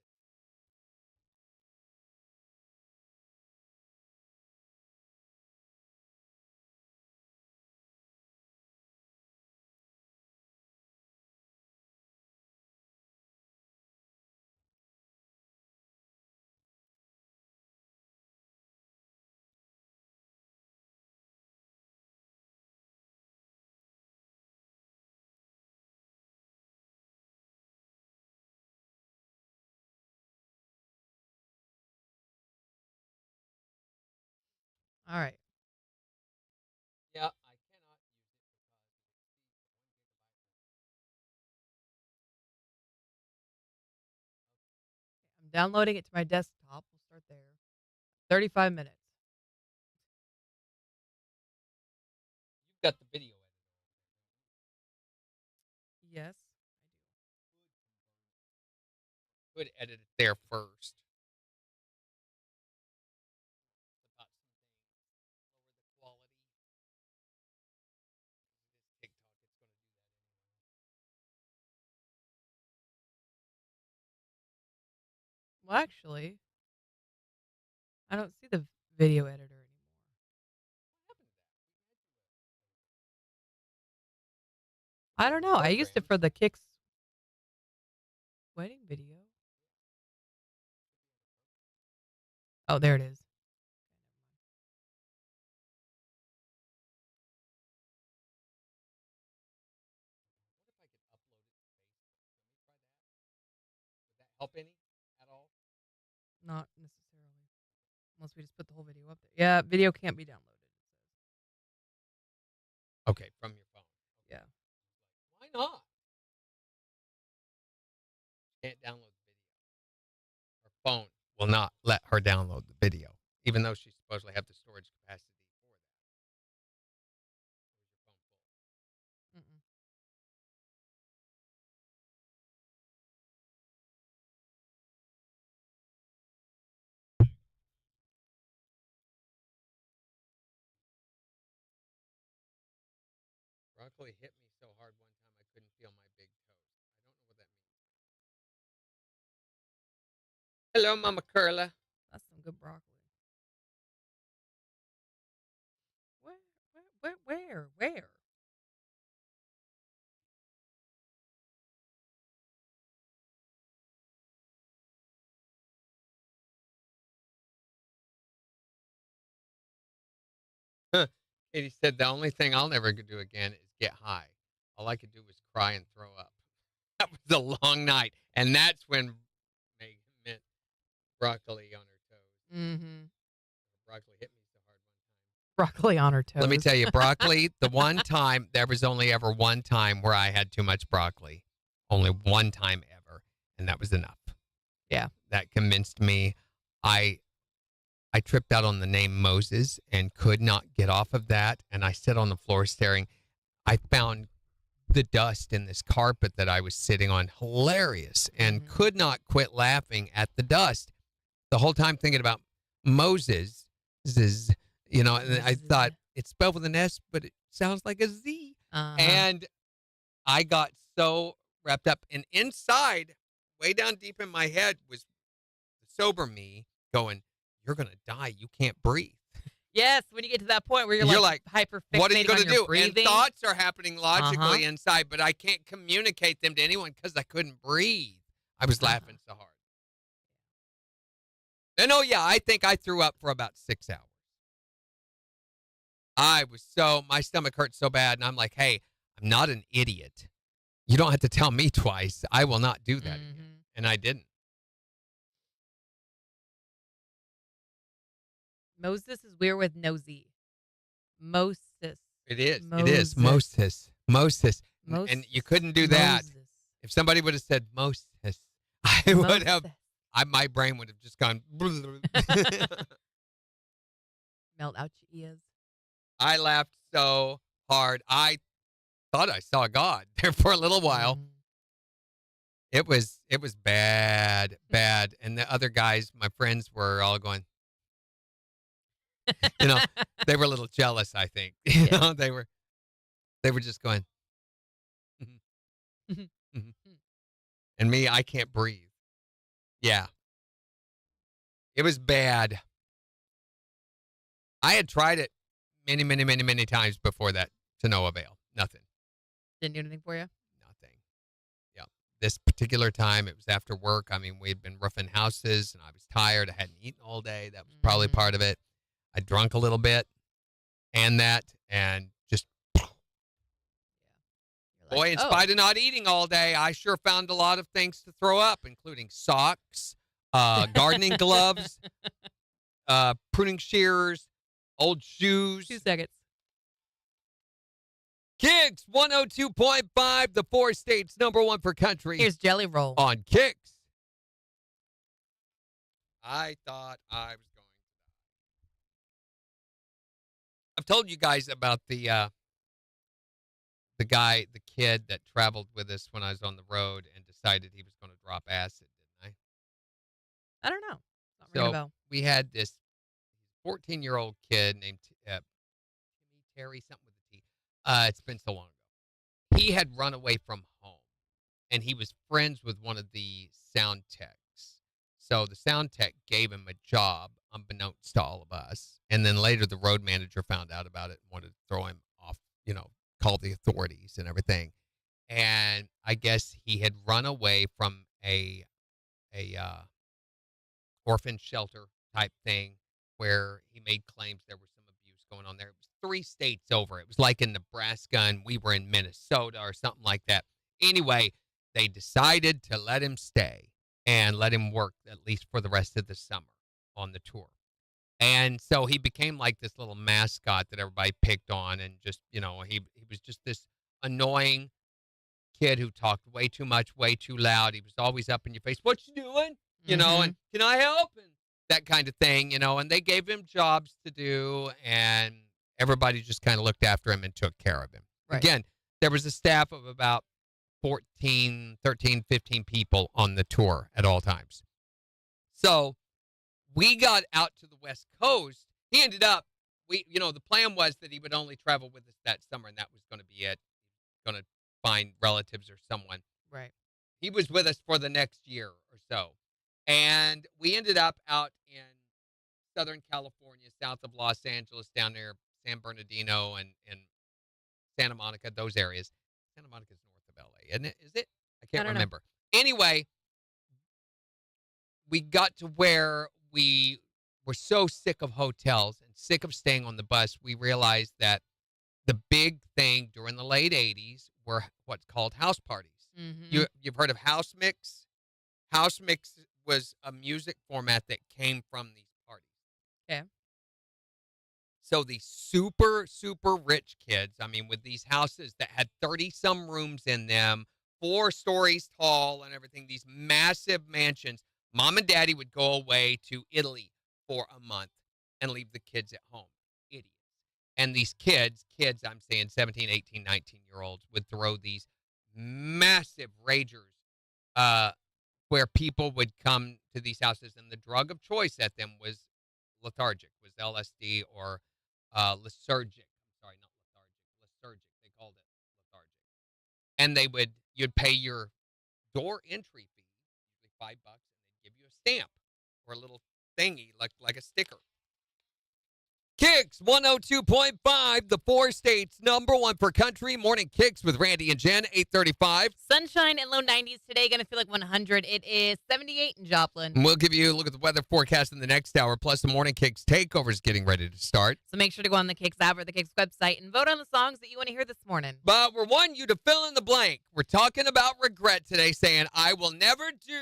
B: All right.
C: Yeah, I cannot use it
B: I'm downloading it to my desktop. We'll start there. 35 minutes.
C: you've got the video editor.
B: Yes.
C: Could edit it there first. About some things. Lower the quality. It is TikTok. It's going to do that anyway.
B: Well, actually, I don't see the video editor anymore.
C: What happened to that?
B: I don't know. I used it for the KIX wedding video. Oh, there it is.
C: What if I could upload it to Facebook? Let me try that. Would that help any at all?
B: Not necessarily. Unless we just put the whole video up there. Yeah, video can't be downloaded.
C: Okay, from your phone.
B: Yeah.
C: Why not? Can't download the video. Her phone will not let her download the video, even though she supposedly have the storage capacity for that. Or is your phone full?
B: Mm-mm.
C: Broccoli hit me so hard one time I couldn't feel my big toes. I don't know what that means. Hello, Mama Curla.
B: That's some good broccoli. Where?
C: Katie said the only thing I'll never do again is get high. All I could do was cry and throw up. That was a long night, and that's when Megan meant broccoli on her toes.
B: Mm-hmm.
C: Broccoli hit me so hard one time.
B: Broccoli on her toes.
C: Let me tell you, broccoli, the one time, there was only ever one time where I had too much broccoli. Only one time ever, and that was enough.
B: Yeah.
C: That convinced me. I tripped out on the name Moses and could not get off of that. And I sat on the floor staring. I found the dust in this carpet that I was sitting on hilarious and could not quit laughing at the dust the whole time, thinking about Moses. And I thought it's spelled with an S, but it sounds like a Z. And I got so wrapped up. And inside, way down deep in my head, was the sober me going, "You're going to die. You can't breathe."
B: Yes, when you get to that point where you're like hyper fixating
C: what are you going to do?
B: breathing.
C: And thoughts are happening logically inside, but I can't communicate them to anyone because I couldn't breathe. I was laughing so hard. And I think I threw up for about 6 hours. My stomach hurt so bad, and I'm like, hey, I'm not an idiot. You don't have to tell me twice. I will not do that again. And I didn't.
B: Moses is weird with no Z. Moses.
C: It is. It is. Moses. And you couldn't do that.
B: Moses.
C: If somebody would have said Moses, I would have. My brain would have just gone.
B: Melt out your ears.
C: I laughed so hard. I thought I saw God there for a little while. It was bad. And the other guys, my friends, were all going, they were a little jealous, I think. They were just going, and me, I can't breathe. Yeah. It was bad. I had tried it many, many, many, many times before that to no avail. Nothing.
B: Didn't do anything for you?
C: Nothing. Yeah. This particular time, it was after work. I mean, we had been roofing houses, and I was tired. I hadn't eaten all day. That was probably part of it. I drunk a little bit and just, boy, in spite of not eating all day, I sure found a lot of things to throw up, including socks, gardening gloves, pruning shears, old shoes.
B: 2 seconds.
C: KIX 102.5, the 4 states #1 for country.
B: Here's Jelly Roll.
C: On KIX. I thought I was going to die. I've told you guys about the kid that traveled with us when I was on the road and decided he was going to drop acid, didn't I?
B: I don't know. Not ringing a bell.
C: We had this 14-year-old kid named Terry, something with a T. It's been so long ago. He had run away from home, and he was friends with one of the sound techs. So the sound tech gave him a job, unbeknownst to all of us. And then later the road manager found out about it and wanted to throw him off, call the authorities and everything. And I guess he had run away from a orphan shelter type thing where he made claims there was some abuse going on there. It was 3 states over. It was like in Nebraska, and we were in Minnesota or something like that. Anyway, they decided to let him stay and let him work at least for the rest of the summer on the tour. And so he became like this little mascot that everybody picked on, and just, he was just this annoying kid who talked way too much, way too loud. He was always up in your face. What you doing? And can I help? And that kind of thing, and they gave him jobs to do, and everybody just kind of looked after him and took care of him. Right. Again, there was a staff of about 13, 15 people on the tour at all times. So we got out to the West Coast. He ended up, the plan was that he would only travel with us that summer, and that was going to be it. Going to find relatives or someone.
B: Right.
C: He was with us for the next year or so. And we ended up out in Southern California, south of Los Angeles, down there, San Bernardino and Santa Monica, those areas. Santa Monica's north of LA, isn't it? Is it? I can't remember. Anyway, we got to where we were so sick of hotels and sick of staying on the bus, we realized that the big thing during the late 80s were what's called house parties. Mm-hmm. You've heard of house mix? House mix was a music format that came from these parties.
B: Okay.
C: So these super, super rich kids, with these houses that had 30-some rooms in them, 4 stories tall and everything, these massive mansions. Mom and Daddy would go away to Italy for a month and leave the kids at home. Idiots. And these kids, I'm saying 17, 18, 19-year-olds, would throw these massive ragers where people would come to these houses, and the drug of choice at them was lethargic, was LSD or lysergic. I'm sorry, not lethargic. Lysergic. They called it lethargic. And you'd pay your door entry fee, usually $5, and they'd give you a stamp or a little thingy like a sticker. KIX 102.5, the 4 states #1 for country. Morning KIX with Randy and Jen, 8:35.
B: Sunshine and low 90s today. Going to feel like 100. It is 78 in Joplin.
C: And we'll give you a look at the weather forecast in the next hour. Plus, the morning KIX takeover is getting ready to start.
B: So make sure to go on the KIX app or the KIX website and vote on the songs that you want to hear this morning.
C: But we're wanting you to fill in the blank. We're talking about regret today, saying, I will never do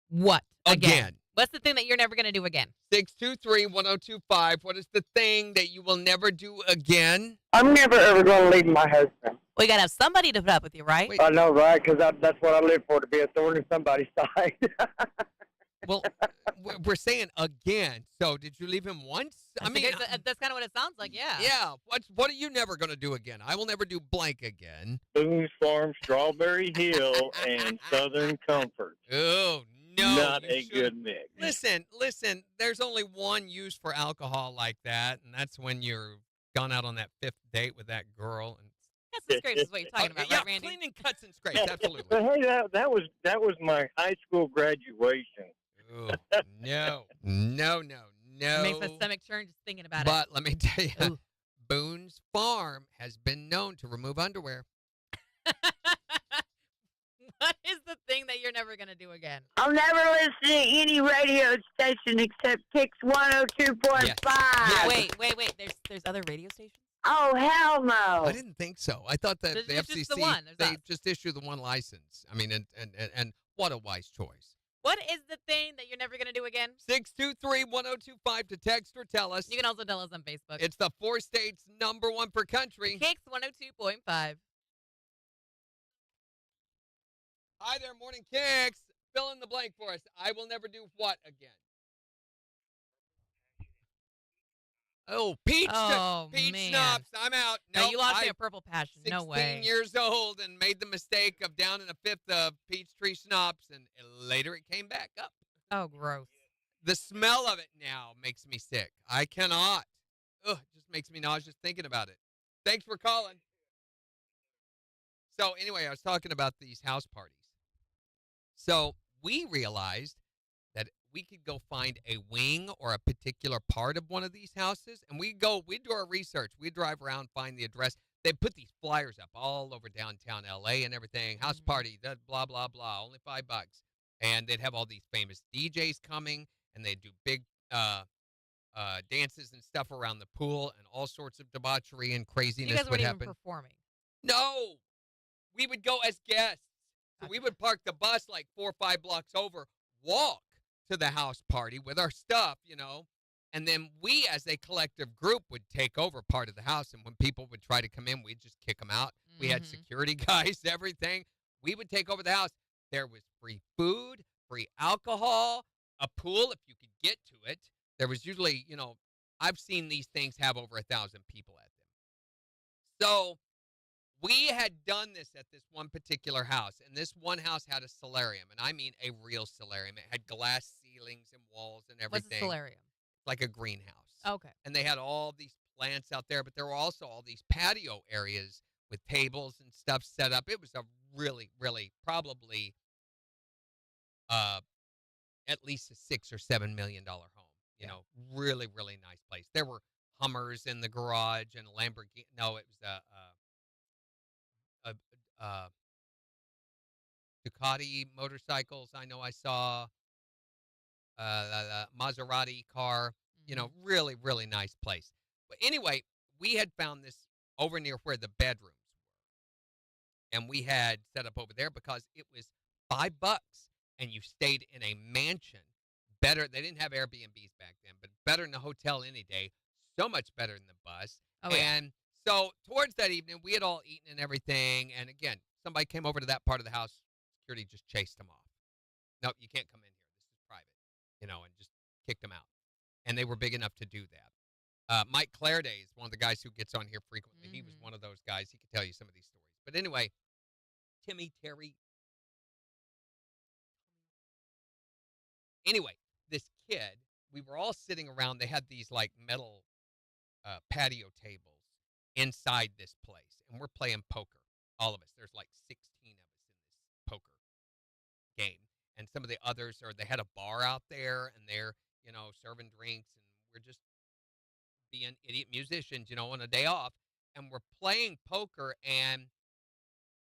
B: what
C: again.
B: What's the thing that you're never going to do again?
C: 623-1025. What is the thing that you will never do again?
J: I'm never, ever going to leave my husband.
B: Well, you got to have somebody to put up with you, right?
J: I know, right? Because that's what I live for, to be a thorn in somebody's side.
C: Well, we're saying again. So did you leave him once?
B: That's kind of what it sounds like, yeah.
C: Yeah. What are you never going to do again? I will never do blank again.
K: Boone's Farm, Strawberry Hill, and Southern Comfort.
C: Oh, no.
K: Not a good mix.
C: Listen, there's only one use for alcohol like that, and that's when you're gone out on that 5th date with that girl. And
B: cuts and scrapes is what you're talking about,
C: yeah,
B: right, Randy?
C: cleaning cuts and scrapes, absolutely.
K: But hey, that was my high school graduation.
C: Oh, no.
B: It makes my stomach churn just thinking about it.
C: But let me tell you, Boone's Farm has been known to remove underwear.
B: What is the thing that you're never going to do again?
L: I'll never listen to any radio station except KIX 102.5.
C: Yes.
B: Wait. There's other radio stations?
L: Oh, hell no.
C: I didn't think so. I thought that the
B: There's
C: FCC,
B: just the one.
C: they just issue the one license. I mean, and what a wise choice.
B: What is the thing that you're never going to do again?
C: 623-1025 to text or tell us.
B: You can also tell us on Facebook.
C: It's the 4 states #1 per country.
B: KIX 102.5.
C: Hi there, Morning KIX. Fill in the blank for us. I will never do what again? Oh, peach
B: man.
C: schnapps. I'm out.
B: No, you lost me a purple passion. No way.
C: 16 years old and made the mistake of down in a 5th of peach tree schnapps, and later it came back up.
B: Oh, gross.
C: The smell of it now makes me sick. I cannot. Ugh, it just makes me nauseous thinking about it. Thanks for calling. So anyway, I was talking about these house parties. So we realized that we could go find a wing or a particular part of one of these houses, and we'd do our research. We'd drive around, find the address. They put these flyers up all over downtown L.A. and everything. House party, that blah, blah, blah, only $5. And they'd have all these famous DJs coming, and they'd do big dances and stuff around the pool and all sorts of debauchery and craziness.
B: You guys weren't
C: happen.
B: even performing.
C: No. We would go as guests. So we would park the bus like 4 or 5 blocks over, walk to the house party with our stuff, and then we as a collective group would take over part of the house, and when people would try to come in, we'd just kick them out. Mm-hmm. We had security guys, everything. We would take over the house. There was free food, free alcohol, a pool if you could get to it. There was usually, I've seen these things have over 1,000 people at them. So we had done this at this one particular house, and this one house had a solarium, and I mean a real solarium. It had glass ceilings and walls and everything.
B: What's a solarium?
C: Like a greenhouse.
B: Okay.
C: And they had all these plants out there, but there were also all these patio areas with tables and stuff set up. It was a really, really probably at least a $6 or $7 million home. Really, really nice place. There were Hummers in the garage and a Lamborghini. No, it was Ducati motorcycles. I know I saw Maserati car. Really, really nice place. But anyway, we had found this over near where the bedrooms were, and we had set up over there because it was $5, and you stayed in a mansion. Better. They didn't have Airbnbs back then, but better than a hotel any day. So much better than the bus.
B: Oh, yeah.
C: And so towards that evening, we had all eaten and everything. And again, somebody came over to that part of the house. Security just chased them off. Nope, you can't come in here. This is private. and just kicked them out. And they were big enough to do that. Mike Clairday is one of the guys who gets on here frequently. He was one of those guys. He could tell you some of these stories. But anyway, Timmy, Terry. Anyway, this kid, we were all sitting around. They had these like metal patio tables inside this place. And we're playing poker, all of us. There's like 16 of us in this poker game. And some of the others they had a bar out there, and they're, serving drinks. And we're just being idiot musicians, on a day off. And we're playing poker, and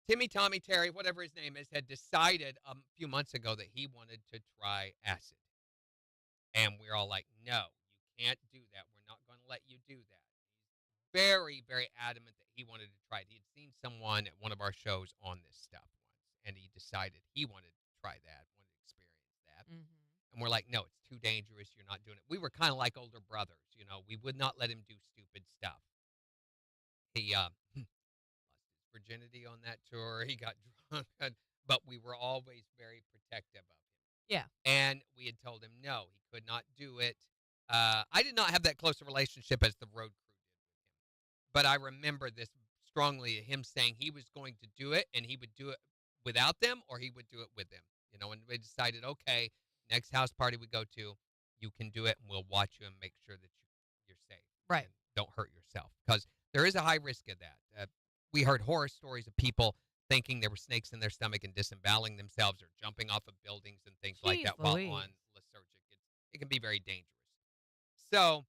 C: Timmy, Tommy, Terry, whatever his name is, had decided a few months ago that he wanted to try acid. And we're all like, no, you can't do that. We're not going to let you do that. He's very, very adamant that he wanted to try it. He had seen someone at one of our shows on this stuff once, and he decided he wanted to try that, wanted to experience that. And we're like, no, it's too dangerous. You're not doing it. We were kind of like older brothers. We would not let him do stupid stuff. He lost his virginity on that tour. He got drunk, but we were always very protective of him.
B: Yeah.
C: And we had told him, no, he could not do it. I did not have that close a relationship as the road crew did with him. But I remember this strongly, him saying he was going to do it, and he would do it without them, or he would do it with them. And we decided, okay, next house party we go to, you can do it, and we'll watch you and make sure that you're safe.
B: Right.
C: And don't hurt yourself. Because there is a high risk of that. We heard horror stories of people thinking there were snakes in their stomach and disemboweling themselves, or jumping off of buildings and things like that while on Lysergic. It can be very dangerous. So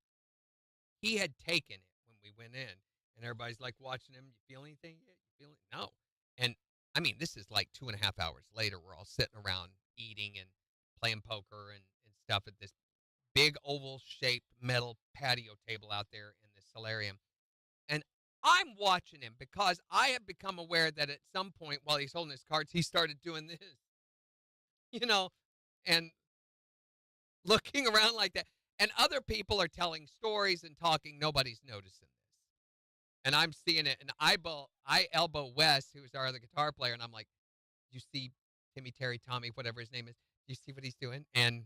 C: he had taken it when we went in, and everybody's like watching him. You feel anything yet? You feel it? No. And I mean, this is like 2.5 hours later. We're all sitting around eating and playing poker and stuff at this big oval-shaped metal patio table out there in this solarium. And I'm watching him because I have become aware that at some point while he's holding his cards, he started doing this, and looking around like that. And other people are telling stories and talking. Nobody's noticing this. And I'm seeing it. And I elbow Wes, who's our other guitar player, and I'm like, you see Timmy, Terry, Tommy, whatever his name is? Do you see what he's doing? And,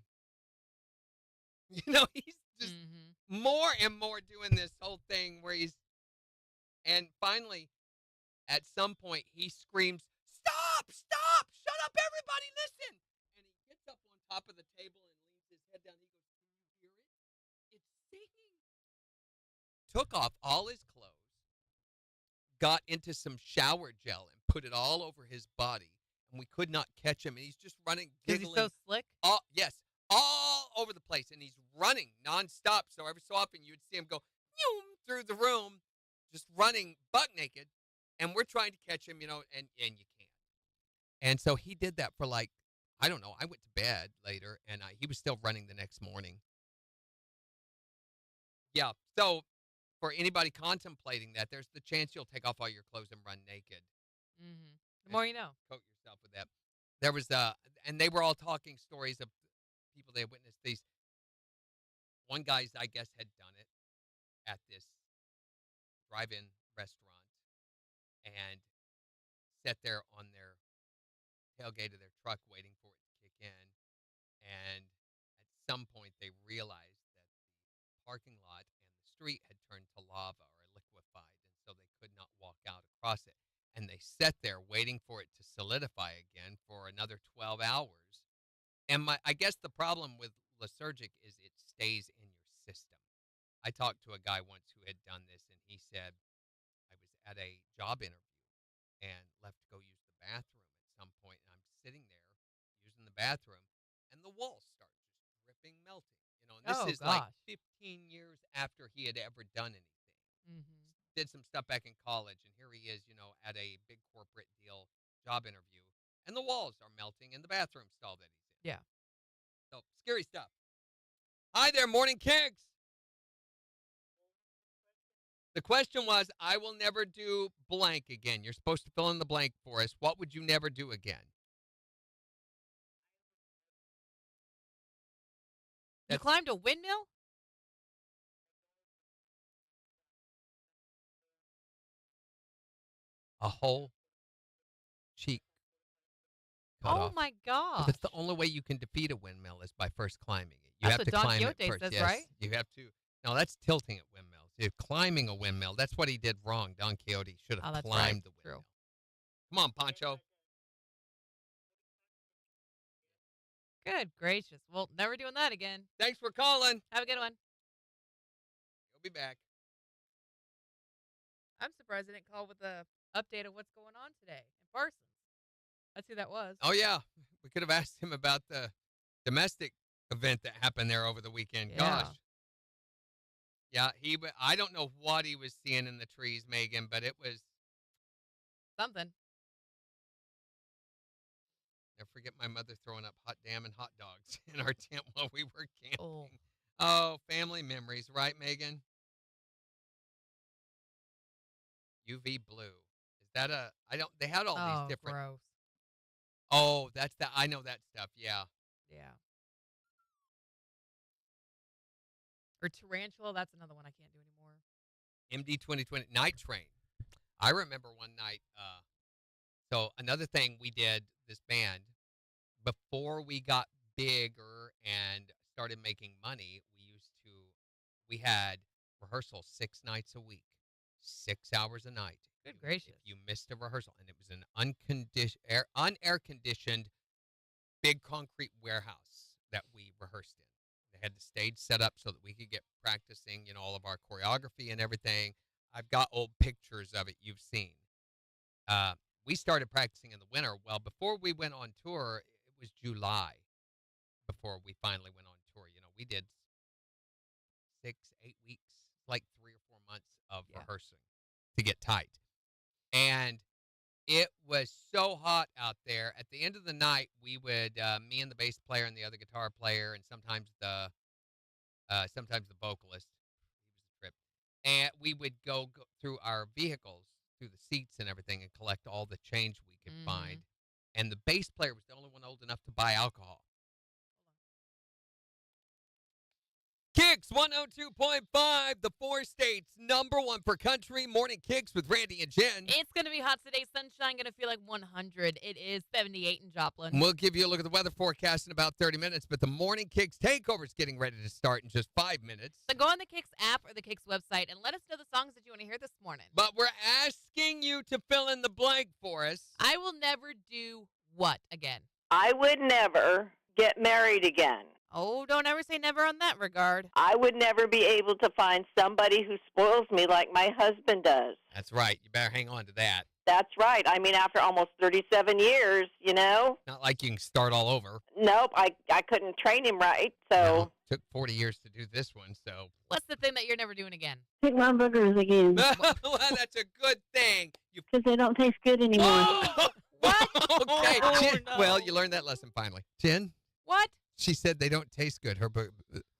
C: he's just more and more doing this whole thing where and finally, at some point, he screams, stop, stop, shut up, everybody, listen. And he gets up on top of the table and leans his head down. He goes, can you hear it? It's singing. Took off all his clothes, got into some shower gel and put it all over his body, and we could not catch him. And he's just running, giggling.
B: Is he so slick?
C: Yes, all over the place. And he's running nonstop. So every so often you'd see him go through the room, just running buck naked. And we're trying to catch him, and you can't. And so he did that for like, I don't know. I went to bed later, and he was still running the next morning. Yeah. So for anybody contemplating that, there's the chance you'll take off all your clothes and run naked.
B: The more you know.
C: Coat yourself with that. There was and they were all talking stories of people they had witnessed these. One guy's, I guess, had done it at this drive-in restaurant and sat there on their tailgate of their truck waiting for it to kick in. And at some point, they realized that the parking lot and the street had turned to lava or liquefied, and so they could not walk out across it. And they sat there waiting for it to solidify again for another 12 hours. And I guess the problem with Lysergic is it stays in your system. I talked to a guy once who had done this, and he said, I was at a job interview and left to go use the bathroom at some point, and I'm sitting there using the bathroom, and the walls start just dripping, melting. And this is like 15 years after he had ever done anything. Did some stuff back in college, and here he is, at a big corporate deal job interview, and the walls are melting in the bathroom stall that he's in.
B: Yeah.
C: So, scary stuff. Hi there, Morning KIX. The question was, I will never do blank again. You're supposed to fill in the blank for us. What would you never do again?
B: You climbed a windmill?
C: A whole cheek cut
B: Oh
C: off.
B: my gosh.
C: That's the only way you can defeat a windmill is by first climbing it. You
B: That's
C: have
B: what
C: to
B: Don
C: climb
B: Quixote
C: it first.
B: says,
C: Yes,
B: right?
C: you have to. No, that's tilting at windmills. You're climbing a windmill. That's what he did wrong. Don Quixote should have
B: that's
C: climbed
B: right.
C: the
B: True.
C: windmill. Come on, Pancho.
B: Good gracious. Well, never doing that again.
C: Thanks for calling.
B: Have a good one.
C: You'll be back.
B: I'm surprised I didn't call with a update of what's going on today in Parsons. That's who that was.
C: Oh, yeah. We could have asked him about the domestic event that happened there over the weekend.
B: Yeah.
C: Gosh. Yeah, I don't know what he was seeing in the trees, Megan, but it was
B: something.
C: Never forget my mother throwing up hot damn and hot dogs in our tent while we were camping. Oh, family memories, right, Megan? UV blue. Is that they had all these different.
B: Gross.
C: Oh, I know that stuff, yeah.
B: Yeah. Or tarantula, that's another one I can't do anymore.
C: MD 2020, Night Train. I remember one night, so another thing we did, this band, before we got bigger and started making money, we had rehearsals 6 nights a week, 6 hours a night.
B: Good gracious.
C: If you missed a rehearsal, and it was an unair-conditioned big concrete warehouse that we rehearsed in. They had the stage set up so that we could get practicing, all of our choreography and everything. I've got old pictures of it you've seen. We started practicing in the winter. Well, before we went on tour, it was July before we finally went on tour. We did 6, 8 weeks, like 3 or 4 months of rehearsing to get tight. And it was so hot out there. At the end of the night, we would, me and the bass player and the other guitar player, and sometimes the vocalist, he was a trip, and we would go through our vehicles, through the seats and everything, and collect all the change we could find. And the bass player was the only one old enough to buy alcohol. KIX 102.5, the 4 states, #1 for country. Morning KIX with Randy and Jen.
B: It's going to be hot today. Sunshine going to feel like 100. It is 78 in Joplin.
C: We'll give you a look at the weather forecast in about 30 minutes, but the morning KIX takeover is getting ready to start in just 5 minutes.
B: So go on the KIX app or the KIX website and let us know the songs that you want to hear this morning.
C: But we're asking you to fill in the blank for us.
B: I will never do what again?
G: I would never get married again.
B: Oh, don't ever say never on that regard.
G: I would never be able to find somebody who spoils me like my husband does.
C: That's right. You better hang on to that.
G: That's right. I mean, after almost 37 years,
C: Not like you can start all over.
G: Nope, I couldn't train him right, so.
C: No, took 40 years to do this one, so.
B: What's the thing that you're never doing again?
L: Pick my boogers again.
C: Well, that's a good thing.
L: Because they don't taste good anymore.
B: What?
C: Okay.
B: Oh,
C: Jen,
B: no.
C: Well, you learned that lesson finally. Jen?
B: What?
C: She said they don't taste good. Her
B: Oh,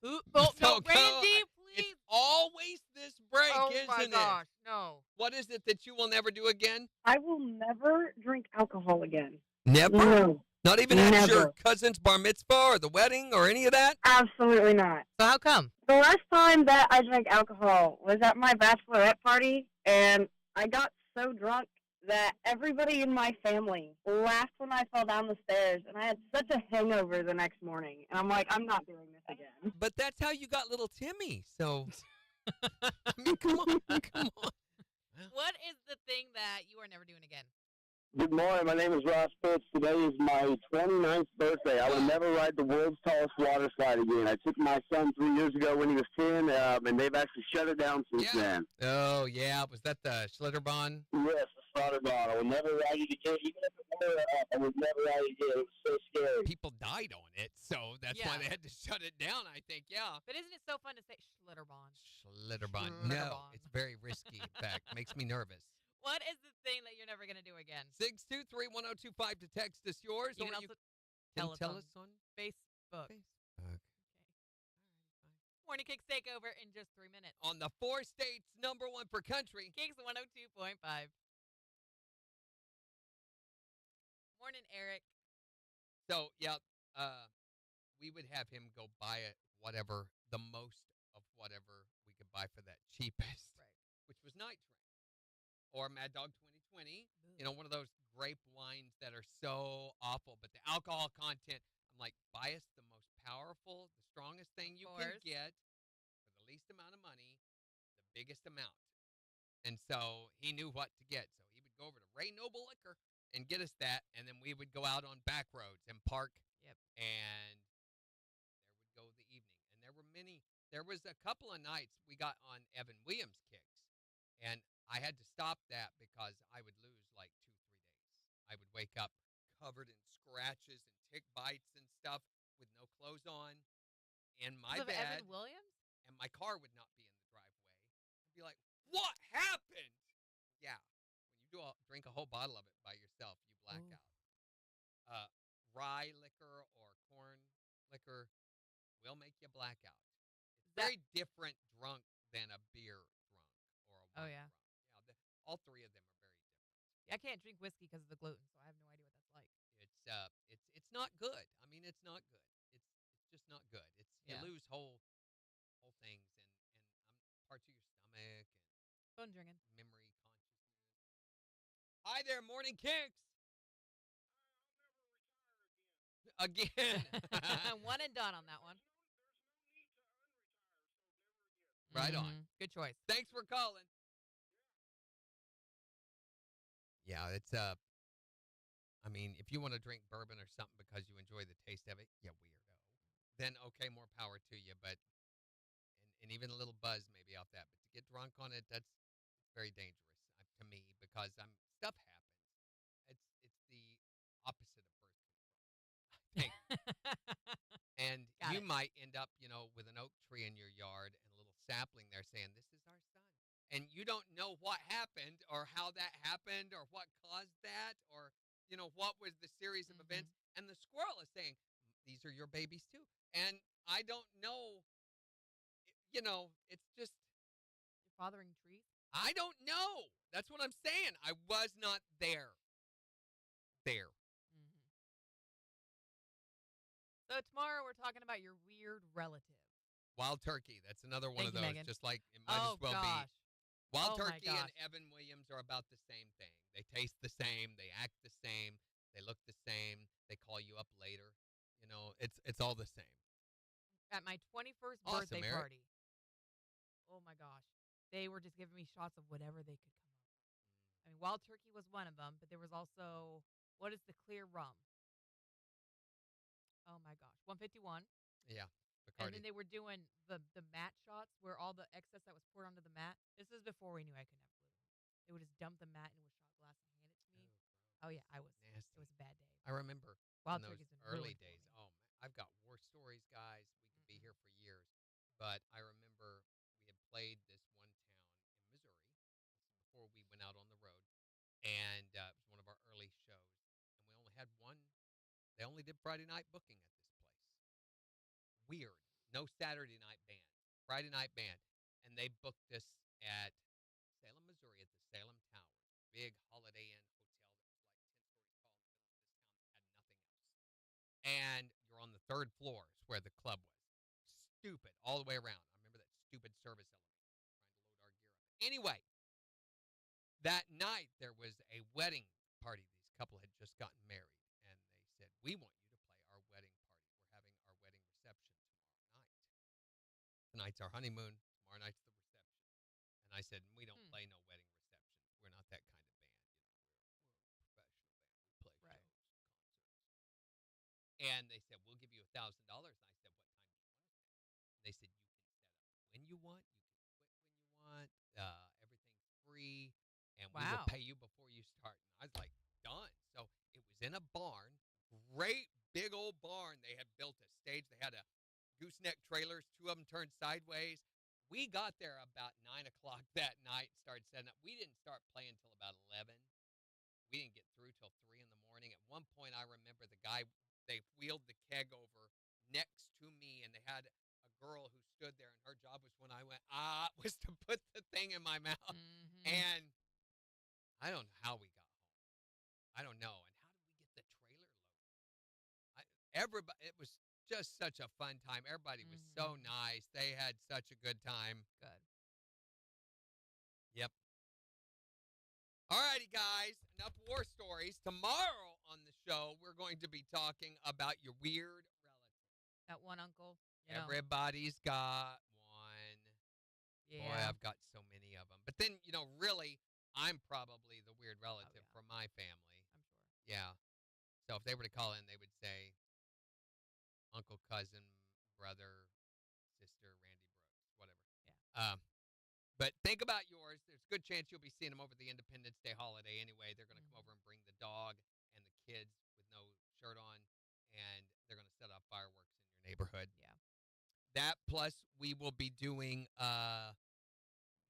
C: So,
B: no,
C: go-
B: Randy, please.
C: It's always this break,
B: Oh,
C: isn't
B: my
C: it?
B: gosh, no.
C: What is it that you will never do again?
I: I will never drink alcohol again.
C: Never?
I: No.
C: Not even at
I: Never.
C: your cousin's bar mitzvah or the wedding or any of that?
I: Absolutely not.
B: So how come?
I: The last time that I drank alcohol was at my bachelorette party, and I got so drunk that everybody in my family laughed when I fell down the stairs, and I had such a hangover the next morning. And I'm like, I'm not doing this again.
C: But that's how you got little Timmy, so. I mean, come on.
B: What is the thing that you are never doing again?
J: Good morning. My name is Ross Pitts. Today is my 29th birthday. I will never ride the world's tallest water slide again. I took my son 3 years ago when he was 10, and they've actually shut it down since then.
C: Oh, yeah. Was that the Schlitterbahn?
J: Yes, the Schlitterbahn. I will never ride it again. Even if it were up, I would never ride it again. It was so scary.
C: People died on it, so that's why they had to shut it down, I think, yeah.
B: But isn't it so fun to say Schlitterbahn?
C: Schlitterbahn. No, it's very risky, in fact. Makes me nervous.
B: What is the thing that you're never going to do again?
C: 623-1025 to text us yours.
B: You can
C: or
B: also
C: can tell us on
B: Facebook.
C: Okay.
B: Morning KIX takeover in just 3 minutes.
C: On the 4 states, #1 for country.
B: KIX 102.5. Morning, Eric.
C: So, yeah, we would have him go buy it, whatever, the most of whatever we could buy for that cheapest, which was Night Train or Mad Dog 2020, one of those grape wines that are so awful, but the alcohol content, I'm like, buy us the most powerful, the strongest thing you can get for the least amount of money, the biggest amount. And so he knew what to get. So he would go over to Ray Noble Liquor and get us that, and then we would go out on back roads and park.
B: Yep.
C: And there would go the evening. And there was a couple of nights we got on Evan Williams kicks, and I had to stop that because I would lose like 2-3 days. I would wake up covered in scratches and tick bites and stuff with no clothes on in my bed.
B: Evan Williams?
C: And my car would not be in the driveway. I'd be like, what happened? Yeah. When you drink a whole bottle of it by yourself, you black out. Rye liquor or corn liquor will make you black out. It's very different drunk than a beer drunk or a wine drunk. Yeah, all three of them are very different.
B: Yeah, I can't drink whiskey because of the gluten, so I have no idea what that's like.
C: It's not good. I mean, it's not good. It's just not good. You lose whole things and parts of your stomach and
B: phone drinking,
C: memory, consciousness. Hi there, Morning Kicks. I'll never retire again.
B: One and done on that one.
C: Right on.
B: Good choice.
C: Thanks for calling. Yeah, it's I mean, if you want to drink bourbon or something because you enjoy the taste of it, you weirdo. Then okay, more power to you, but and even a little buzz maybe off that, but to get drunk on it, that's very dangerous to me because stuff happens. It's the opposite of birth control, I think. And you might end up, with an oak tree in your yard and a little sapling there saying, "This is our son." And you don't know what happened or how that happened or what caused that or, what was the series of events. And the squirrel is saying, "These are your babies too." And I don't know, it's just.
B: You're fathering trees?
C: I don't know. That's what I'm saying. I was not there.
B: So tomorrow we're talking about your weird relative.
C: Wild turkey. That's another one of those.
B: Megan.
C: Just like it might as well be. Wild turkey
B: my
C: and Evan Williams are about the same thing. They taste the same. They act the same. They look the same. They call you up later. It's all the same.
B: At my 21st birthday party. Oh my gosh. They were just giving me shots of whatever they could come up with. I mean, wild turkey was one of them, but there was also, what is the clear rum? Oh my gosh. 151.
C: Yeah.
B: Bacardi. And then they were doing the mat shots where all the excess that was poured onto the mat. This is before we knew I could have gluten. They would just dump the mat into a shot glass and hand it to me. Oh yeah,
C: nasty.
B: It was a bad day.
C: I remember
B: wild
C: in those
B: turkey's been
C: early days. Oh man, I've got war stories, guys. We could be here for years. But I remember we had played this one town in Missouri. This is before we went out on the road. And it was one of our early shows. And we only had one. They only did Friday night booking at this place. Weird. No Saturday night band. Friday night band. And they booked us at Salem, Missouri at the Salem Towers. Big Holiday Inn hotel that was like 10 stories tall in the middle of this town that had nothing else. And you're on the third floor is where the club was. Stupid all the way around. I remember that stupid service elevator trying to load our gear up. Anyway, that night there was a wedding party. This couple had just gotten married. And they said, "We want you to play our wedding party. We're having our wedding reception tomorrow night. Tonight's our honeymoon. Tomorrow night's the reception." And I said, "We don't play no wedding receptions. We're not that kind of band. We're a professional band. We play shows, concerts." And they said, "We'll give you $1,000." And I said, "What time do you want us there?" And they said, "You can set up when you want. You can quit when you want. Everything's free. And we will pay you before you start." And I was like, done. So it was in a barn, great big old barn. They had built a stage. They had a gooseneck trailers, two of them turned sideways. We got there about 9 o'clock that night, started setting up. We didn't start playing until about 11. We didn't get through till 3 in the morning. At one point, I remember the guy, they wheeled the keg over next to me, and they had a girl who stood there, and her job was when I went, was to put the thing in my mouth. And I don't know how we got home. I don't know. And how did we get the trailer loaded? Everybody, it was just such a fun time. Everybody was so nice. They had such a good time.
B: Good.
C: Yep. All righty, guys. Enough war stories. Tomorrow on the show, we're going to be talking about your weird relative.
B: That one uncle.
C: Everybody's got one.
B: Yeah.
C: Boy, I've got so many of them. But then, really, I'm probably the weird relative from my family.
B: I'm sure.
C: Yeah. So if they were to call in, they would say uncle, cousin, brother, sister, Randy Brooks, whatever.
B: Yeah.
C: But think about yours. There's a good chance you'll be seeing them over the Independence Day holiday anyway. They're going to come over and bring the dog and the kids with no shirt on, and they're going to set off fireworks in your neighborhood.
B: Yeah.
C: That plus we will be doing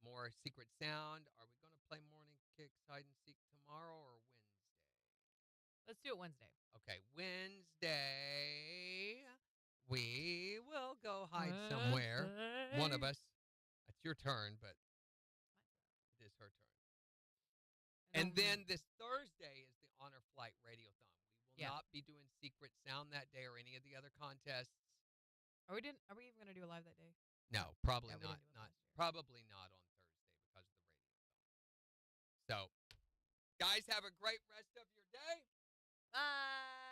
C: more Secret Sound. Are we going to play Morning Kicks Hide and Seek tomorrow or Wednesday?
B: Let's do it Wednesday.
C: Okay, Wednesday we will go hide somewhere. One of us. That's your turn, but it is her turn. And then this Thursday is the Honor Flight Radiothon. We will not be doing Secret Sound that day or any of the other contests.
B: Are we even going to do a live that day?
C: No, probably
B: Yeah,
C: not. Probably not on Thursday because of the radiothon. So, guys, have a great rest of your day.
B: Bye.